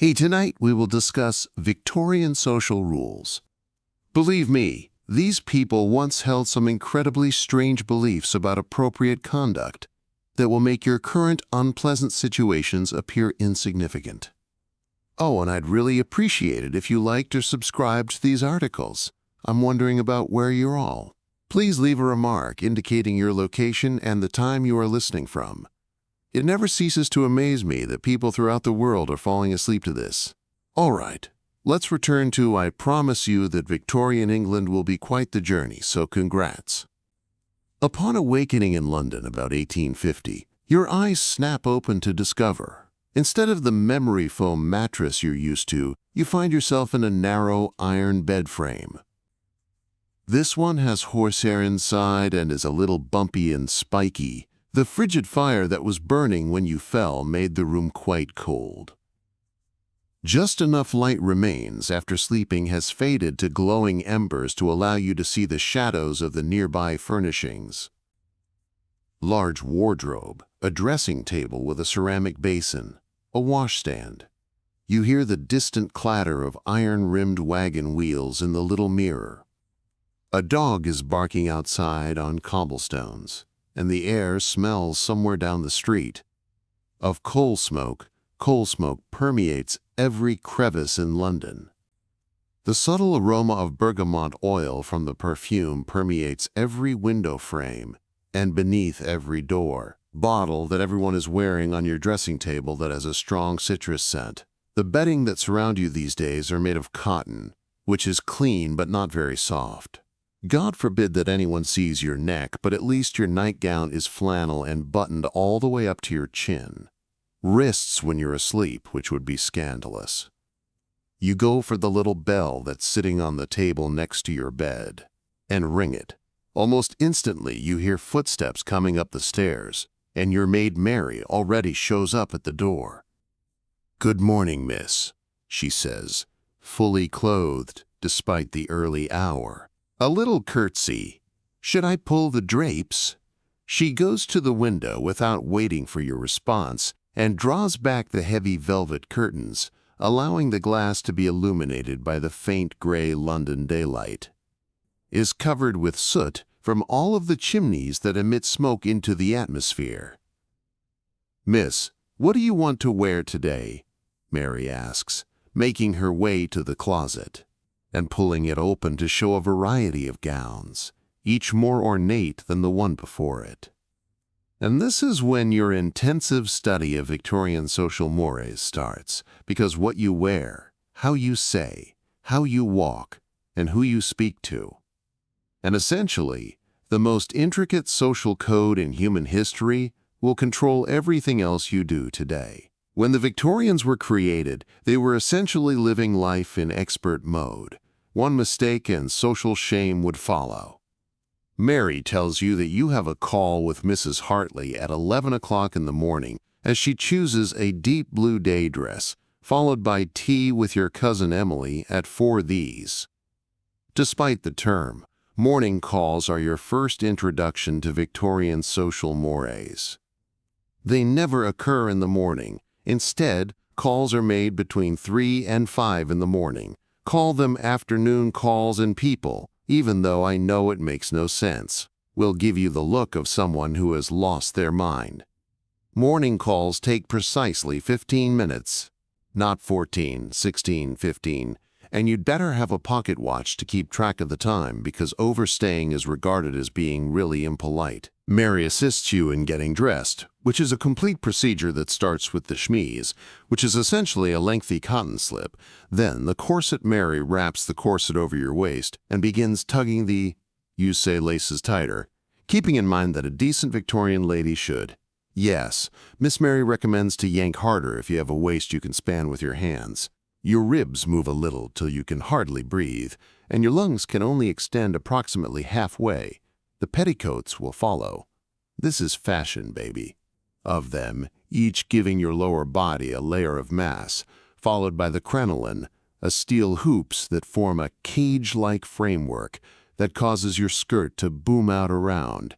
Hey, tonight we will discuss Victorian social rules. Believe me, these people once held some incredibly strange beliefs about appropriate conduct that will make your current unpleasant situations appear insignificant. Oh, and I'd really appreciate it if you liked or subscribed to these articles. I'm wondering about where you're all. Please leave a remark indicating your location and the time you are listening from. It never ceases to amaze me that people throughout the world are falling asleep to this. All right, let's return to I promise you that Victorian England will be quite the journey, so congrats. Upon awakening in London about 1850, your eyes snap open to discover. Instead of the memory foam mattress you're used to, you find yourself in a narrow iron bed frame. This one has horsehair inside and is a little bumpy and spiky. The frigid fire that was burning when you fell made the room quite cold. Just enough light remains after sleeping has faded to glowing embers to allow you to see the shadows of the nearby furnishings. Large wardrobe, a dressing table with a ceramic basin, a washstand. You hear the distant clatter of iron-rimmed wagon wheels in the little mirror. A dog is barking outside on cobblestones, and the air smells somewhere down the street of coal smoke. Coal smoke permeates every crevice in London. The subtle aroma of bergamot oil from the perfume permeates every window frame and beneath every door. Bottle that everyone is wearing on your dressing table that has a strong citrus scent. The bedding that surround you these days are made of cotton, which is clean but not very soft. God forbid that anyone sees your neck, but at least your nightgown is flannel and buttoned all the way up to your chin. Wrists when you're asleep, which would be scandalous. You go for the little bell that's sitting on the table next to your bed and ring it. Almost instantly you hear footsteps coming up the stairs, and your maid Mary already shows up at the door. "Good morning, miss," she says, fully clothed despite the early hour. A little curtsy. "Should I pull the drapes?" She goes to the window without waiting for your response and draws back the heavy velvet curtains, allowing the glass to be illuminated by the faint gray London daylight. Is covered with soot from all of the chimneys that emit smoke into the atmosphere. "Miss, what do you want to wear today?" Mary asks, making her way to the closet and pulling it open to show a variety of gowns, each more ornate than the one before it. And this is when your intensive study of Victorian social mores starts, because what you wear, how you say, how you walk, and who you speak to, and essentially, the most intricate social code in human history will control everything else you do today. When the Victorians were created, they were essentially living life in expert mode. One mistake and social shame would follow. Mary tells you that you have a call with Mrs. Hartley at 11 o'clock in the morning as she chooses a deep blue day dress, followed by tea with your cousin Emily at 4 these. Despite the term, morning calls are your first introduction to Victorian social mores. They never occur in the morning. Instead, calls are made between 3 and 5 in the morning. Call them afternoon calls, and people, even though I know it makes no sense, will give you the look of someone who has lost their mind. Morning calls take precisely 15 minutes, not 14, 16, 15, and you'd better have a pocket watch to keep track of the time because overstaying is regarded as being really impolite. Mary assists you in getting dressed, which is a complete procedure that starts with the chemise, which is essentially a lengthy cotton slip. Then the corset Mary wraps the corset over your waist and begins tugging the, you say, laces tighter, keeping in mind that a decent Victorian lady should. Yes, Miss Mary recommends to yank harder if you have a waist you can span with your hands. Your ribs move a little till you can hardly breathe, and your lungs can only extend approximately halfway. The petticoats will follow. This is fashion, baby. Of them, each giving your lower body a layer of mass, followed by the crinoline, a steel hoops that form a cage-like framework that causes your skirt to boom out around.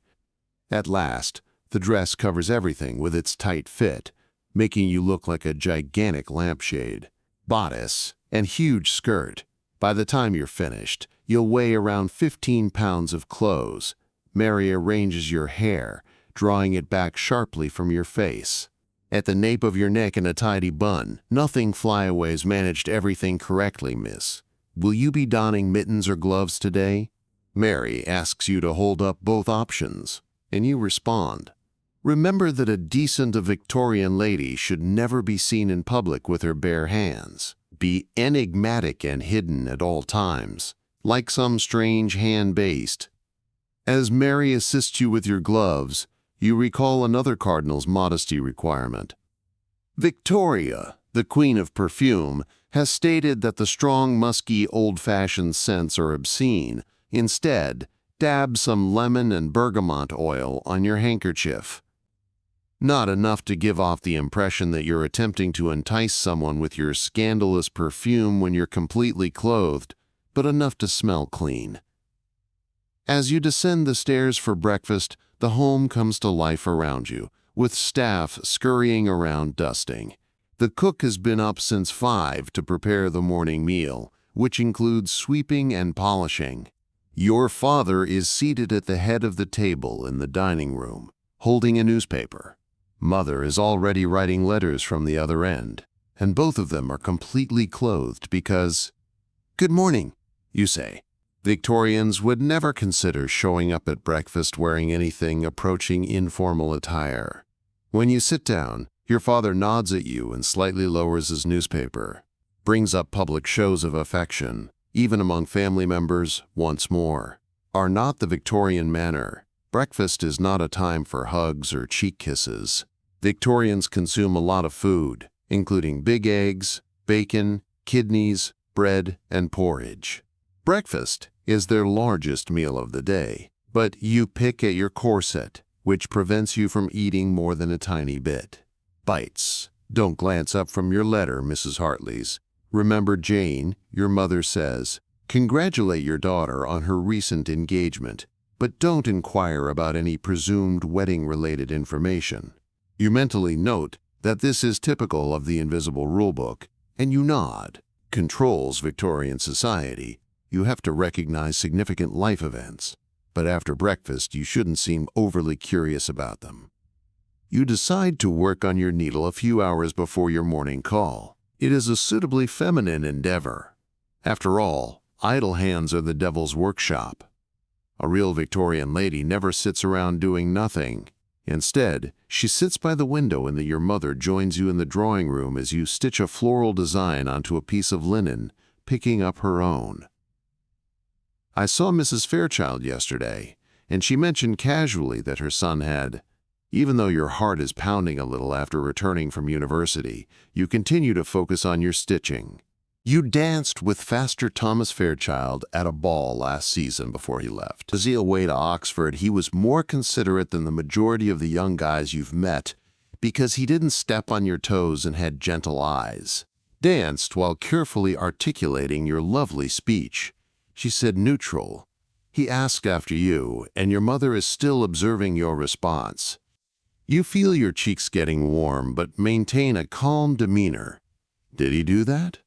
At last, the dress covers everything with its tight fit, making you look like a gigantic lampshade. bodice, and huge skirt. By the time you're finished, you'll weigh around 15 pounds of clothes. Mary arranges your hair, drawing it back sharply from your face. At the nape of your neck in a tidy bun. Nothing flyaways managed everything correctly, miss. Will you be donning mittens or gloves today? Mary asks you to hold up both options, and you respond. Remember that a decent Victorian lady should never be seen in public with her bare hands. Be enigmatic and hidden at all times, like some strange hand-based. As Mary assists you with your gloves, you recall another cardinal's modesty requirement. Victoria, the queen of perfume, has stated that the strong, musky, old-fashioned scents are obscene. Instead, dab some lemon and bergamot oil on your handkerchief. Not enough to give off the impression that you're attempting to entice someone with your scandalous perfume when you're completely clothed, but enough to smell clean. As you descend the stairs for breakfast, the home comes to life around you, with staff scurrying around dusting. The cook has been up since 5 to prepare the morning meal, which includes sweeping and polishing. Your father is seated at the head of the table in the dining room, holding a newspaper. Mother is already writing letters from the other end, and both of them are completely clothed because, "Good morning," you say. Victorians would never consider showing up at breakfast wearing anything approaching informal attire. When you sit down, your father nods at you and slightly lowers his newspaper, brings up public shows of affection, even among family members, once more. Are not the Victorian manner. Breakfast is not a time for hugs or cheek kisses. Victorians consume a lot of food, including big eggs, bacon, kidneys, bread, and porridge. Breakfast is their largest meal of the day, but you pick at your corset, which prevents you from eating more than a tiny bit. Bites. Don't glance up from your letter, Mrs. Hartley's. Remember Jane, your mother says. Congratulate your daughter on her recent engagement, but don't inquire about any presumed wedding-related information. You mentally note that this is typical of the invisible rulebook, and you nod. Controls Victorian society. You have to recognize significant life events, but after breakfast you shouldn't seem overly curious about them. You decide to work on your needle a few hours before your morning call. It is a suitably feminine endeavor. After all, idle hands are the devil's workshop. A real Victorian lady never sits around doing nothing. Instead, she sits by the window and your mother joins you in the drawing room as you stitch a floral design onto a piece of linen, picking up her own. I saw Mrs. Fairchild yesterday, and she mentioned casually that her son had. Even though your heart is pounding a little after returning from university, you continue to focus on your stitching. You danced with Faster Thomas Fairchild at a ball last season before he left. As he away to Oxford, he was more considerate than the majority of the young guys you've met because he didn't step on your toes and had gentle eyes. Danced while carefully articulating your lovely speech. She said neutral. He asked after you, and your mother is still observing your response. You feel your cheeks getting warm, but maintain a calm demeanor. Did he do that?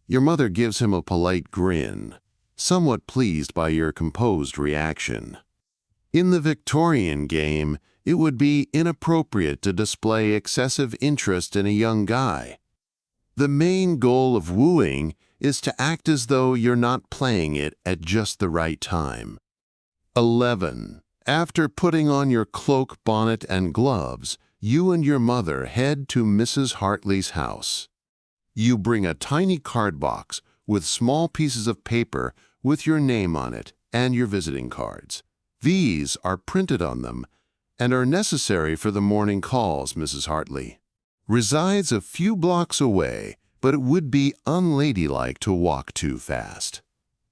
Your mother gives him a polite grin, somewhat pleased by your composed reaction. In the Victorian game, it would be inappropriate to display excessive interest in a young guy. The main goal of wooing is to act as though you're not playing it at just the right time. 11. After putting on your cloak, bonnet, and gloves, you and your mother head to Mrs. Hartley's house. You bring a tiny card box with small pieces of paper with your name on it and your visiting cards. These are printed on them and are necessary for the morning calls. Mrs. Hartley resides a few blocks away, but it would be unladylike to walk too fast.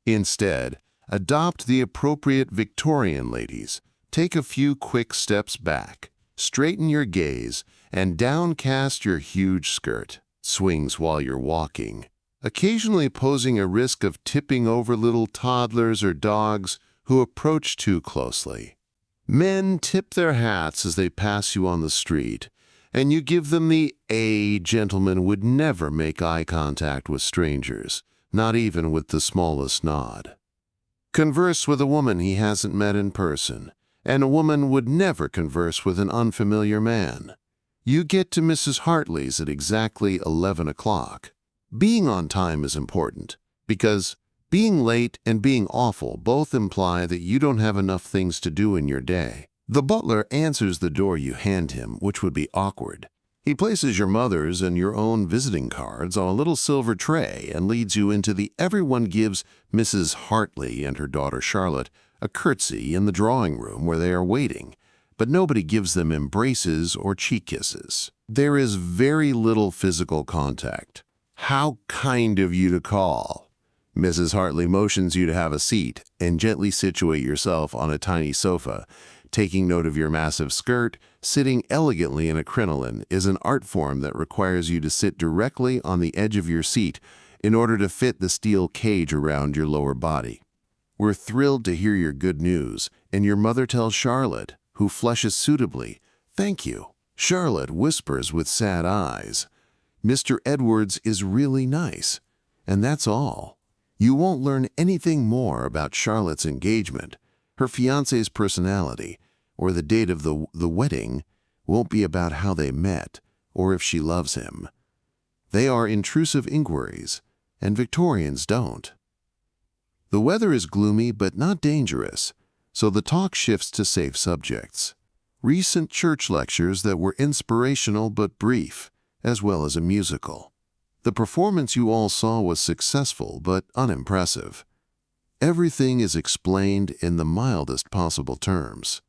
Instead, adopt the appropriate Victorian ladies. Take a few quick steps back, straighten your gaze, and downcast your huge skirt. Swings while you're walking, occasionally posing a risk of tipping over little toddlers or dogs who approach too closely. Men tip their hats as they pass you on the street, and you give them the "A gentleman would never make eye contact with strangers, not even with the smallest nod. Converse with a woman he hasn't met in person, and a woman would never converse with an unfamiliar man. You get to Mrs. Hartley's at exactly 11 o'clock. Being on time is important, because being late and being awful both imply that you don't have enough things to do in your day. The butler answers the door you hand him, which would be awkward. He places your mother's and your own visiting cards on a little silver tray and leads you into the everyone gives Mrs. Hartley and her daughter Charlotte a curtsy in the drawing room where they are waiting, but nobody gives them embraces or cheek kisses. There is very little physical contact. How kind of you to call. Mrs. Hartley motions you to have a seat and gently situate yourself on a tiny sofa. Taking note of your massive skirt, sitting elegantly in a crinoline is an art form that requires you to sit directly on the edge of your seat in order to fit the steel cage around your lower body. We're thrilled to hear your good news, and your mother tells Charlotte, who flushes suitably, "Thank you." Charlotte whispers with sad eyes, "Mr. Edwards is really nice," and that's all. You won't learn anything more about Charlotte's engagement. Her fiancé's personality, or the date of the wedding, won't be about how they met or if she loves him. They are intrusive inquiries, and Victorians don't. The weather is gloomy but not dangerous, so the talk shifts to safe subjects. Recent church lectures that were inspirational but brief, as well as a musical. The performance you all saw was successful but unimpressive. Everything is explained in the mildest possible terms.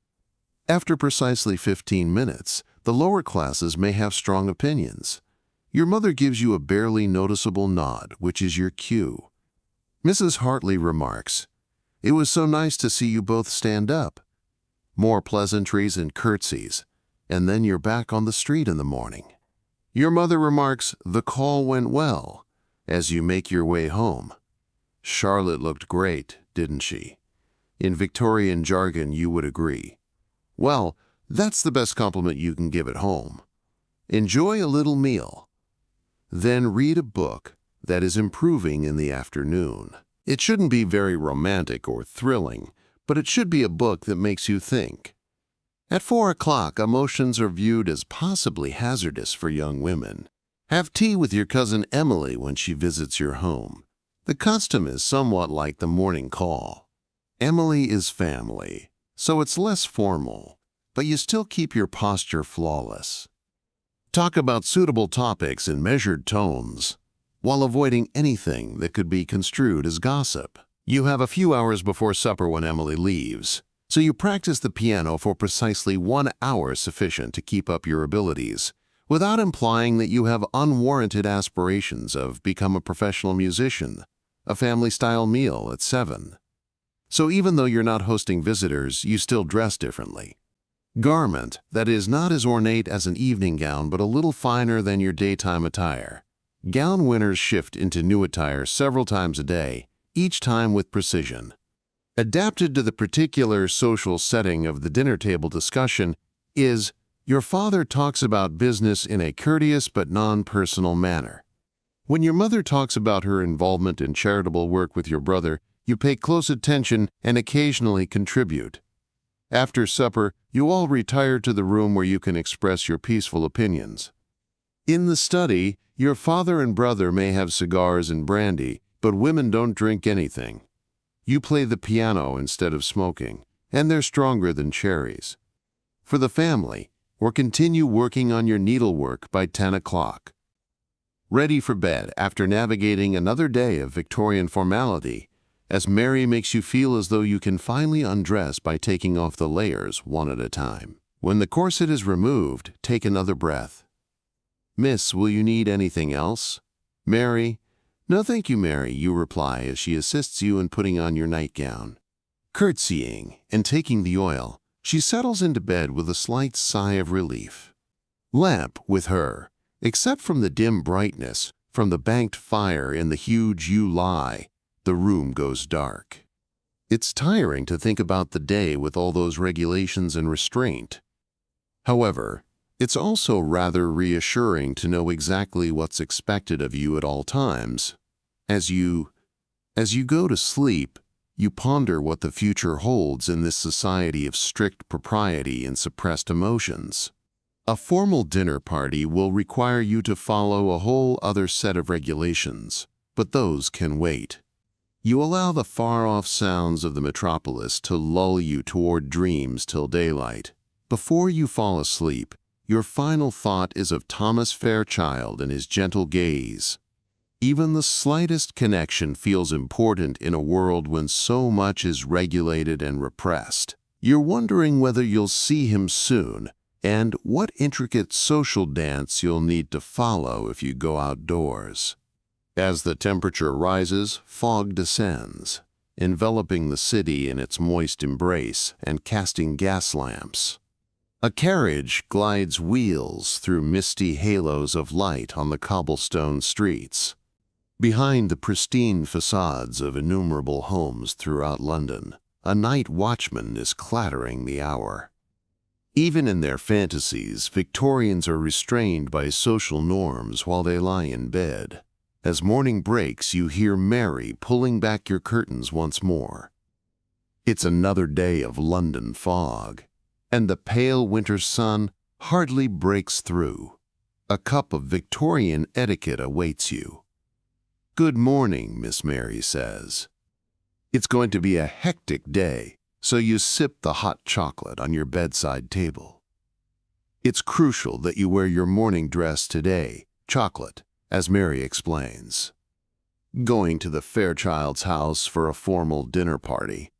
After precisely 15 minutes, the lower classes may have strong opinions. Your mother gives you a barely noticeable nod, which is your cue. Mrs. Hartley remarks, "It was so nice to see you both stand up." More pleasantries and curtsies, and then you're back on the street in the morning. Your mother remarks, "The call went well," as you make your way home. Charlotte looked great, didn't she? In Victorian jargon, you would agree. Well, that's the best compliment you can give at home. Enjoy a little meal. Then read a book that is improving in the afternoon. It shouldn't be very romantic or thrilling, but it should be a book that makes you think. At 4 o'clock, emotions are viewed as possibly hazardous for young women. Have tea with your cousin Emily when she visits your home. The custom is somewhat like the morning call. Emily is family, so it's less formal, but you still keep your posture flawless. Talk about suitable topics in measured tones, while avoiding anything that could be construed as gossip. You have a few hours before supper when Emily leaves, so you practice the piano for precisely 1 hour sufficient to keep up your abilities, without implying that you have unwarranted aspirations of become a professional musician. A family-style meal at 7. So even though you're not hosting visitors, you still dress differently. Garment that is not as ornate as an evening gown but a little finer than your daytime attire. Gown winners shift into new attire several times a day, each time with precision. Adapted to the particular social setting of the dinner table discussion is, your father talks about business in a courteous but non-personal manner. When your mother talks about her involvement in charitable work with your brother, you pay close attention and occasionally contribute. After supper, you all retire to the room where you can express your peaceful opinions. In the study, your father and brother may have cigars and brandy, but women don't drink anything. You play the piano instead of smoking, and they're stronger than cherries. For the family, or continue working on your needlework by 10 o'clock. Ready for bed after navigating another day of Victorian formality, as Mary makes you feel as though you can finally undress by taking off the layers one at a time. When the corset is removed, take another breath. "Miss, will you need anything else?" Mary, "No thank you, Mary," you reply as she assists you in putting on your nightgown. Curtsying and taking the oil, she settles into bed with a slight sigh of relief. Lamp with her. Except from the dim brightness, from the banked fire in the huge yew lie, the room goes dark. It's tiring to think about the day with all those regulations and restraint. However, It's also rather reassuring to know exactly what's expected of you at all times. As you go to sleep, you ponder what the future holds in this society of strict propriety and suppressed emotions. A formal dinner party will require you to follow a whole other set of regulations, but those can wait. You allow the far-off sounds of the metropolis to lull you toward dreams till daylight. Before you fall asleep, your final thought is of Thomas Fairchild and his gentle gaze. Even the slightest connection feels important in a world when so much is regulated and repressed. You're wondering whether you'll see him soon, and what intricate social dance you'll need to follow if you go outdoors. As the temperature rises, fog descends, enveloping the city in its moist embrace and casting gas lamps. A carriage glides wheels through misty halos of light on the cobblestone streets. Behind the pristine facades of innumerable homes throughout London, a night watchman is clattering the hour. Even in their fantasies, Victorians are restrained by social norms while they lie in bed. As morning breaks, you hear Mary pulling back your curtains once more. It's another day of London fog, and the pale winter sun hardly breaks through. A cup of Victorian etiquette awaits you. "Good morning," Miss Mary says. It's going to be a hectic day, so you sip the hot chocolate on your bedside table. It's crucial that you wear your morning dress today, chocolate, as Mary explains. Going to the Fairchilds' house for a formal dinner party.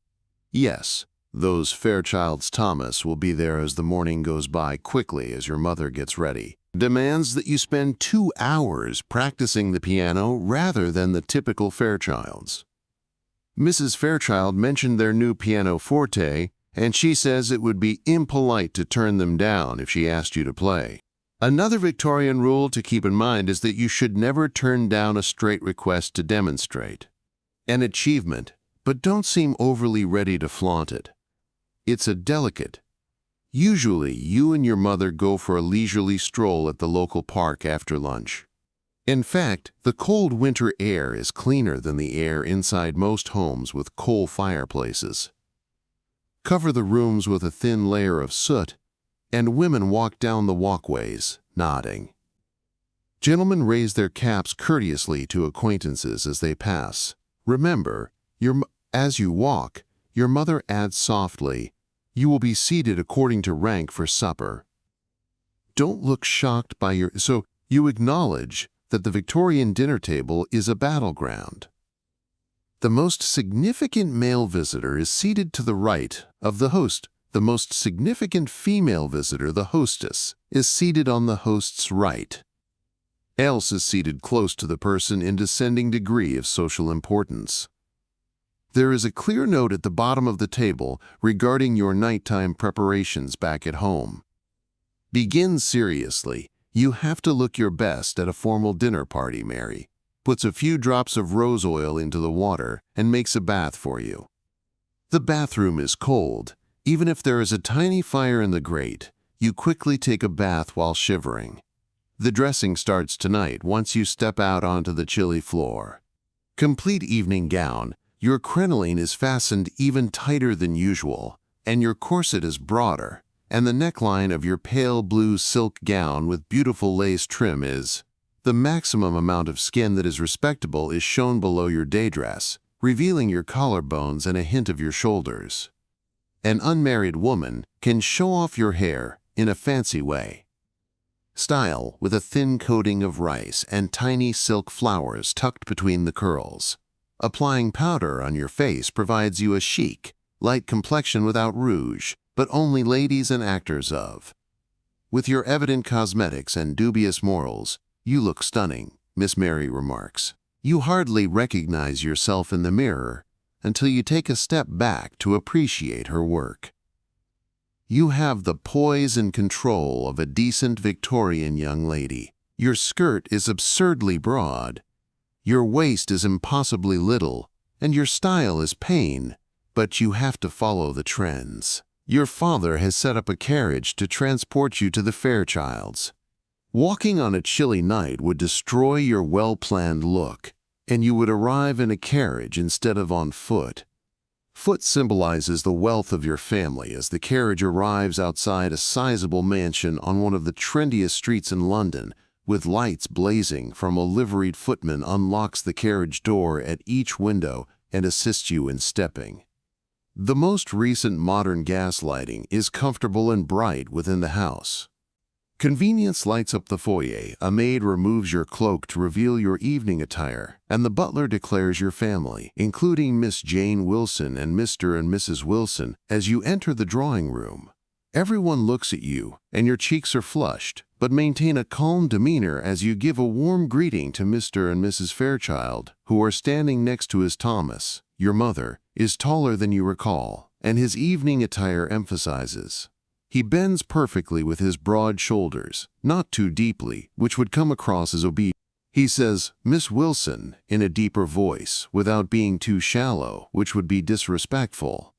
Yes, those Fairchilds Thomas will be there as the morning goes by quickly as your mother gets ready. Demands that you spend 2 hours practicing the piano rather than the typical Fairchilds. Mrs. Fairchild mentioned their new pianoforte, and she says it would be impolite to turn them down if she asked you to play. Another Victorian rule to keep in mind is that you should never turn down a straight request to demonstrate an achievement, but don't seem overly ready to flaunt it. It's a delicate. Usually, you and your mother go for a leisurely stroll at the local park after lunch. In fact, the cold winter air is cleaner than the air inside most homes with coal fireplaces. Cover the rooms with a thin layer of soot, and women walk down the walkways, nodding. Gentlemen raise their caps courteously to acquaintances as they pass. Remember, as you walk, your mother adds softly, "You will be seated according to rank for supper." Don't look shocked by so you acknowledge that the Victorian dinner table is a battleground. The most significant male visitor is seated to the right of the host. The most significant female visitor, the hostess, is seated on the host's right. Else is seated close to the person in descending degree of social importance. There is a clear note at the bottom of the table regarding your nighttime preparations back at home. Begin seriously. You have to look your best at a formal dinner party, Mary. Puts a few drops of rose oil into the water and makes a bath for you. The bathroom is cold. Even if there is a tiny fire in the grate, you quickly take a bath while shivering. The dressing starts tonight once you step out onto the chilly floor. Complete evening gown. Your crinoline is fastened even tighter than usual, and your corset is broader, and the neckline of your pale blue silk gown with beautiful lace trim is. The maximum amount of skin that is respectable is shown below your day dress, revealing your collarbones and a hint of your shoulders. An unmarried woman can show off your hair in a fancy way. Style with a thin coating of rice and tiny silk flowers tucked between the curls. Applying powder on your face provides you a chic, light complexion without rouge, but only ladies and actors of. With your evident cosmetics and dubious morals, you look stunning, Miss Mary remarks. You hardly recognize yourself in the mirror until you take a step back to appreciate her work. You have the poise and control of a decent Victorian young lady. Your skirt is absurdly broad. Your waist is impossibly little, and your style is pain, but you have to follow the trends. Your father has set up a carriage to transport you to the Fairchilds. Walking on a chilly night would destroy your well-planned look, and you would arrive in a carriage instead of on foot. Foot symbolizes the wealth of your family as the carriage arrives outside a sizable mansion on one of the trendiest streets in London, with lights blazing from a liveried footman unlocks the carriage door at each window and assists you in stepping. The most recent modern gas lighting is comfortable and bright within the house. Convenience lights up the foyer, a maid removes your cloak to reveal your evening attire, and the butler declares your family, including Miss Jane Wilson and Mr. and Mrs. Wilson, as you enter the drawing room. Everyone looks at you, and your cheeks are flushed, but maintain a calm demeanor as you give a warm greeting to Mr. and Mrs. Fairchild, who are standing next to his Thomas. Your mother is taller than you recall, and his evening attire emphasizes. He bends perfectly with his broad shoulders, not too deeply, which would come across as obedient. He says, "Miss Wilson," in a deeper voice, without being too shallow, which would be disrespectful.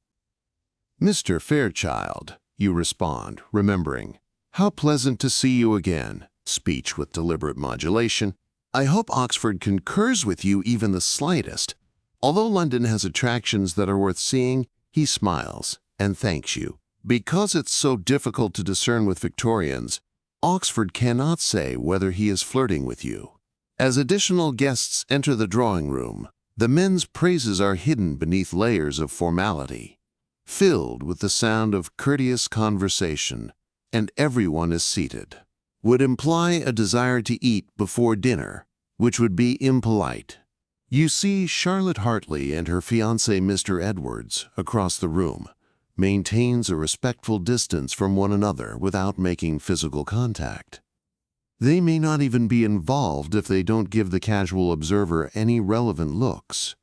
"Mr. Fairchild," you respond, remembering. "How pleasant to see you again," speech with deliberate modulation. "I hope Oxford concurs with you even the slightest." Although London has attractions that are worth seeing, he smiles and thanks you. Because it's so difficult to discern with Victorians, Oxford cannot say whether he is flirting with you. As additional guests enter the drawing room, the men's praises are hidden beneath layers of formality, filled with the sound of courteous conversation, and everyone is seated. Would imply a desire to eat before dinner, which would be impolite. You see Charlotte Hartley and her fiancé Mr. Edwards across the room, maintains a respectful distance from one another without making physical contact. They may not even be involved if they don't give the casual observer any relevant looks.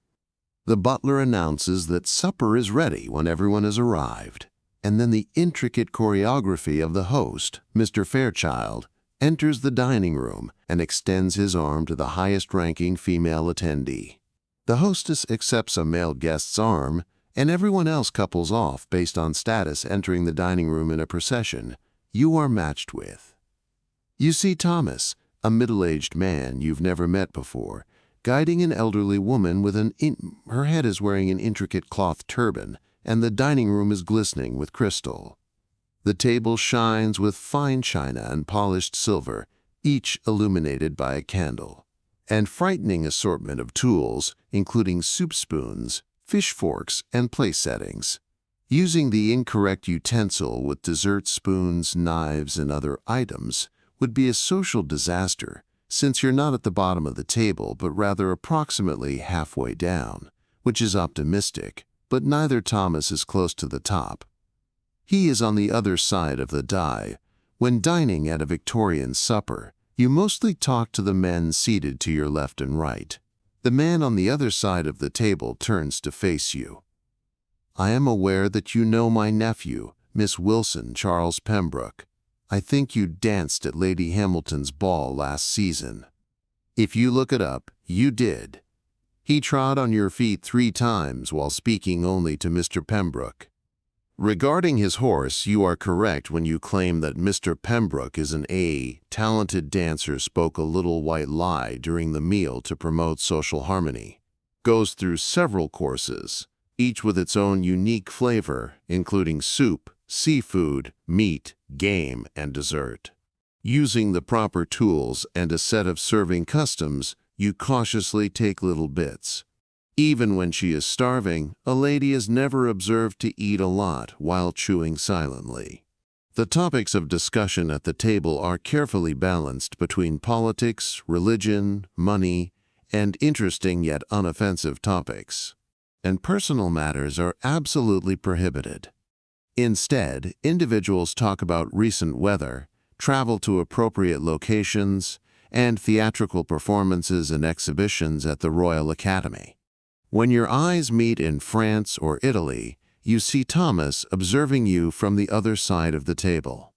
The butler announces that supper is ready when everyone has arrived, and then the intricate choreography of the host, Mr. Fairchild, enters the dining room and extends his arm to the highest-ranking female attendee. The hostess accepts a male guest's arm, and everyone else couples off based on status entering the dining room in a procession you are matched with. You see Thomas, a middle-aged man you've never met before, guiding an elderly woman with her head is wearing an intricate cloth turban, and the dining room is glistening with crystal. The table shines with fine china and polished silver, each illuminated by a candle. And frightening assortment of tools, including soup spoons, fish forks, and place settings. Using the incorrect utensil with dessert spoons, knives, and other items would be a social disaster, since you're not at the bottom of the table but rather approximately halfway down, which is optimistic, but neither Thomas is close to the top. He is on the other side of the die. When dining at a Victorian supper, you mostly talk to the men seated to your left and right. The man on the other side of the table turns to face you. "I am aware that you know my nephew, Miss Wilson, Charles Pembroke. I think you danced at Lady Hamilton's ball last season. If you look it up, you did. He trod on your feet 3 times while speaking only to Mr. Pembroke. Regarding his horse, you are correct when you claim that Mr. Pembroke is an talented dancer spoke a little white lie during the meal to promote social harmony. Goes through several courses, each with its own unique flavor, including soup, seafood, meat, game, and dessert. Using the proper tools and a set of serving customs, you cautiously take little bits. Even when she is starving, a lady is never observed to eat a lot while chewing silently. The topics of discussion at the table are carefully balanced between politics, religion, money, and interesting yet unoffensive topics. And personal matters are absolutely prohibited. Instead, individuals talk about recent weather, travel to appropriate locations, and theatrical performances and exhibitions at the Royal Academy. When your eyes meet in France or Italy, you see Thomas observing you from the other side of the table.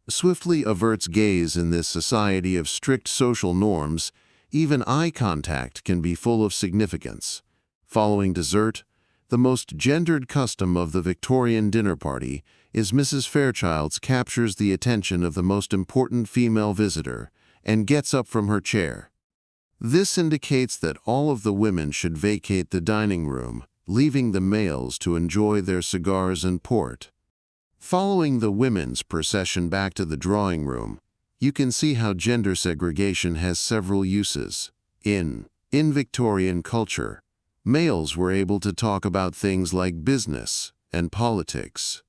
Swiftly averts gaze in this society of strict social norms, even eye contact can be full of significance. Following dessert, the most gendered custom of the Victorian dinner party is Mrs. Fairchild's captures the attention of the most important female visitor and gets up from her chair. This indicates that all of the women should vacate the dining room, leaving the males to enjoy their cigars and port. Following the women's procession back to the drawing room, you can see how gender segregation has several uses. In Victorian culture, males were able to talk about things like business and politics.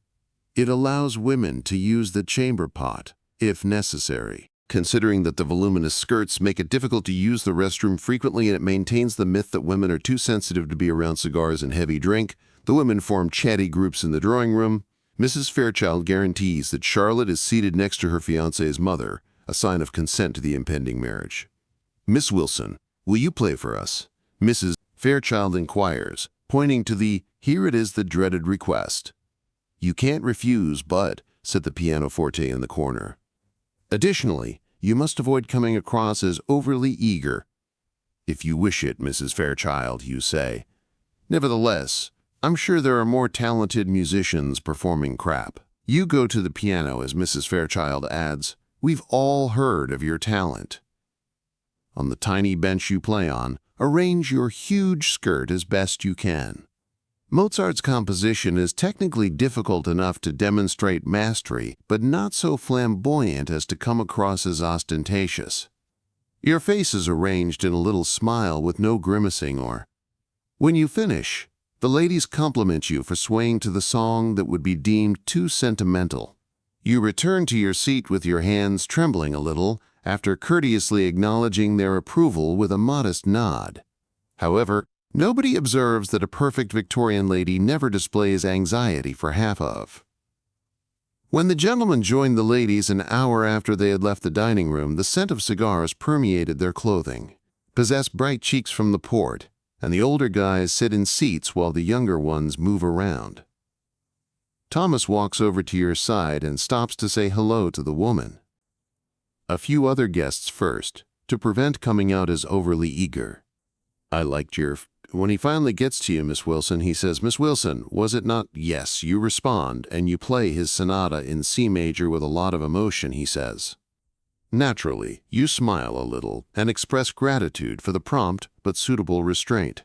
It allows women to use the chamber pot, if necessary. Considering that the voluminous skirts make it difficult to use the restroom frequently and it maintains the myth that women are too sensitive to be around cigars and heavy drink, the women form chatty groups in the drawing room. Mrs. Fairchild guarantees that Charlotte is seated next to her fiancé's mother, a sign of consent to the impending marriage. "Miss Wilson, will you play for us?" Mrs. Fairchild inquires, pointing to here it is, the dreaded request. "You can't refuse, but," said the pianoforte in the corner. "Additionally, you must avoid coming across as overly eager." "If you wish it, Mrs. Fairchild," you say. "Nevertheless, I'm sure there are more talented musicians performing crap." You go to the piano as Mrs. Fairchild adds, "We've all heard of your talent." On the tiny bench you play on, arrange your huge skirt as best you can. Mozart's composition is technically difficult enough to demonstrate mastery, but not so flamboyant as to come across as ostentatious. Your face is arranged in a little smile with no grimacing when you finish, the ladies compliment you for swaying to the song that would be deemed too sentimental. You return to your seat with your hands trembling a little, after courteously acknowledging their approval with a modest nod. However, nobody observes that a perfect Victorian lady never displays anxiety for half of. When the gentlemen joined the ladies an hour after they had left the dining room, the scent of cigars permeated their clothing, possessed bright cheeks from the port, and the older guys sit in seats while the younger ones move around. Thomas walks over to your side and stops to say hello to the woman. A few other guests first, to prevent coming out as overly eager. "I liked your..." When he finally gets to you, Miss Wilson, he says, "Miss Wilson, was it not..." "Yes," you respond, and you play his sonata in C major with a lot of emotion, he says. Naturally, you smile a little and express gratitude for the prompt but suitable restraint.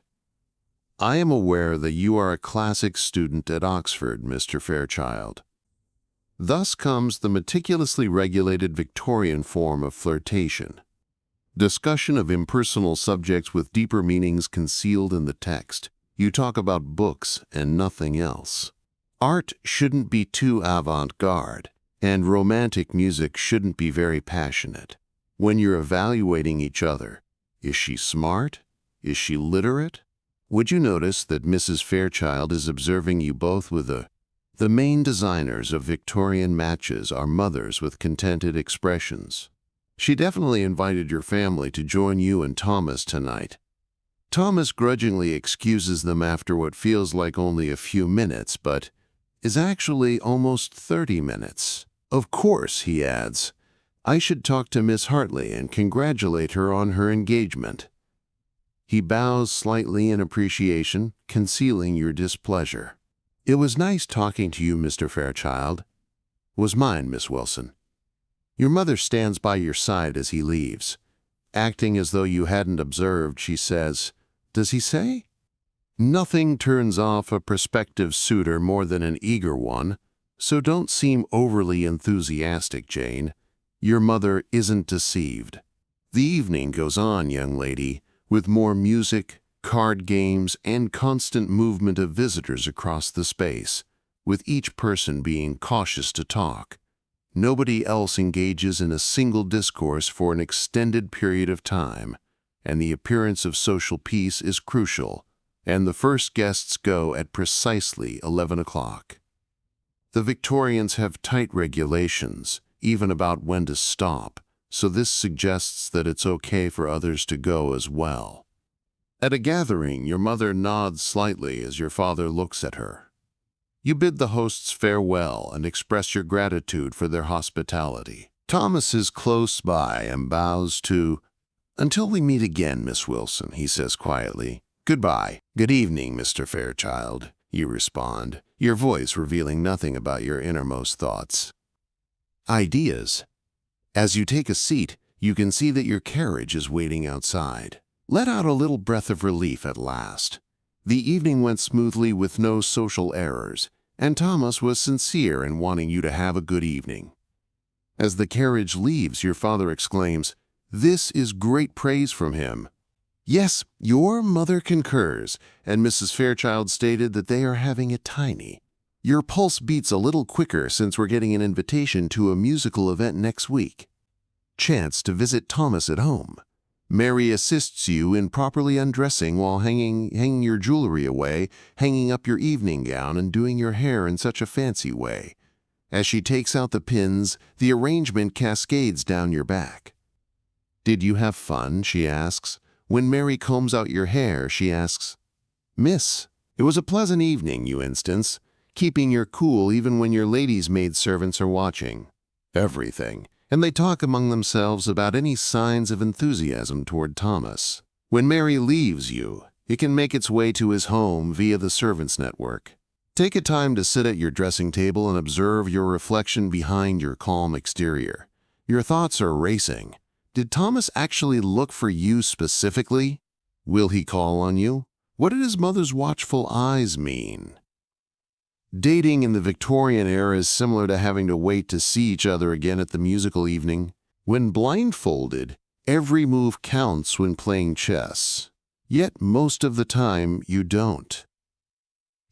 "I am aware that you are a classic student at Oxford, Mr. Fairchild." Thus comes the meticulously regulated Victorian form of flirtation. Discussion of impersonal subjects with deeper meanings concealed in the text. You talk about books and nothing else. Art shouldn't be too avant-garde, and romantic music shouldn't be very passionate. When you're evaluating each other, is she smart? Is she literate? Would you notice that Mrs. Fairchild is observing you both with The main designers of Victorian matches are mothers with contented expressions. She definitely invited your family to join you and Thomas tonight. Thomas grudgingly excuses them after what feels like only a few minutes, but is actually almost 30 minutes. "Of course," he adds, "I should talk to Miss Hartley and congratulate her on her engagement." He bows slightly in appreciation, concealing your displeasure. "It was nice talking to you, Mr. Fairchild." "Was mine, Miss Wilson." Your mother stands by your side as he leaves. Acting as though you hadn't observed, she says, "Does he say?" Nothing turns off a prospective suitor more than an eager one, so don't seem overly enthusiastic, Jane. Your mother isn't deceived. The evening goes on, young lady, with more music, card games, and constant movement of visitors across the space, with each person being cautious to talk. Nobody else engages in a single discourse for an extended period of time, and the appearance of social peace is crucial, and the first guests go at precisely 11 o'clock. The Victorians have tight regulations, even about when to stop, so this suggests that it's okay for others to go as well. At a gathering, your mother nods slightly as your father looks at her. You bid the hosts farewell and express your gratitude for their hospitality. Thomas is close by and bows to, "Until we meet again, Miss Wilson," he says quietly. "Goodbye." "Good evening, Mr. Fairchild." you respond, your voice revealing nothing about your innermost thoughts. Ideas. As you take a seat, you can see that your carriage is waiting outside. Let out a little breath of relief at last. The evening went smoothly with no social errors, and Thomas was sincere in wanting you to have a good evening. As the carriage leaves, your father exclaims, "This is great praise from him." Yes, your mother concurs, and Mrs. Fairchild stated that they are having it tiny. Your pulse beats a little quicker since we're getting an invitation to a musical event next week. Chance to visit Thomas at home. Mary assists you in properly undressing while hanging your jewelry away, hanging up your evening gown, and doing your hair in such a fancy way. As she takes out the pins, the arrangement cascades down your back. "Did you have fun?" she asks. When Mary combs out your hair, she asks, "Miss, it was a pleasant evening, you instance, keeping your cool even when your ladies' maid servants are watching." Everything. And they talk among themselves about any signs of enthusiasm toward Thomas. When Mary leaves you, it can make its way to his home via the servants' network. Take a time to sit at your dressing table and observe your reflection behind your calm exterior. Your thoughts are racing. Did Thomas actually look for you specifically? Will he call on you? What did his mother's watchful eyes mean? Dating in the Victorian era is similar to having to wait to see each other again at the musical evening. When blindfolded, every move counts when playing chess. Yet most of the time, you don't.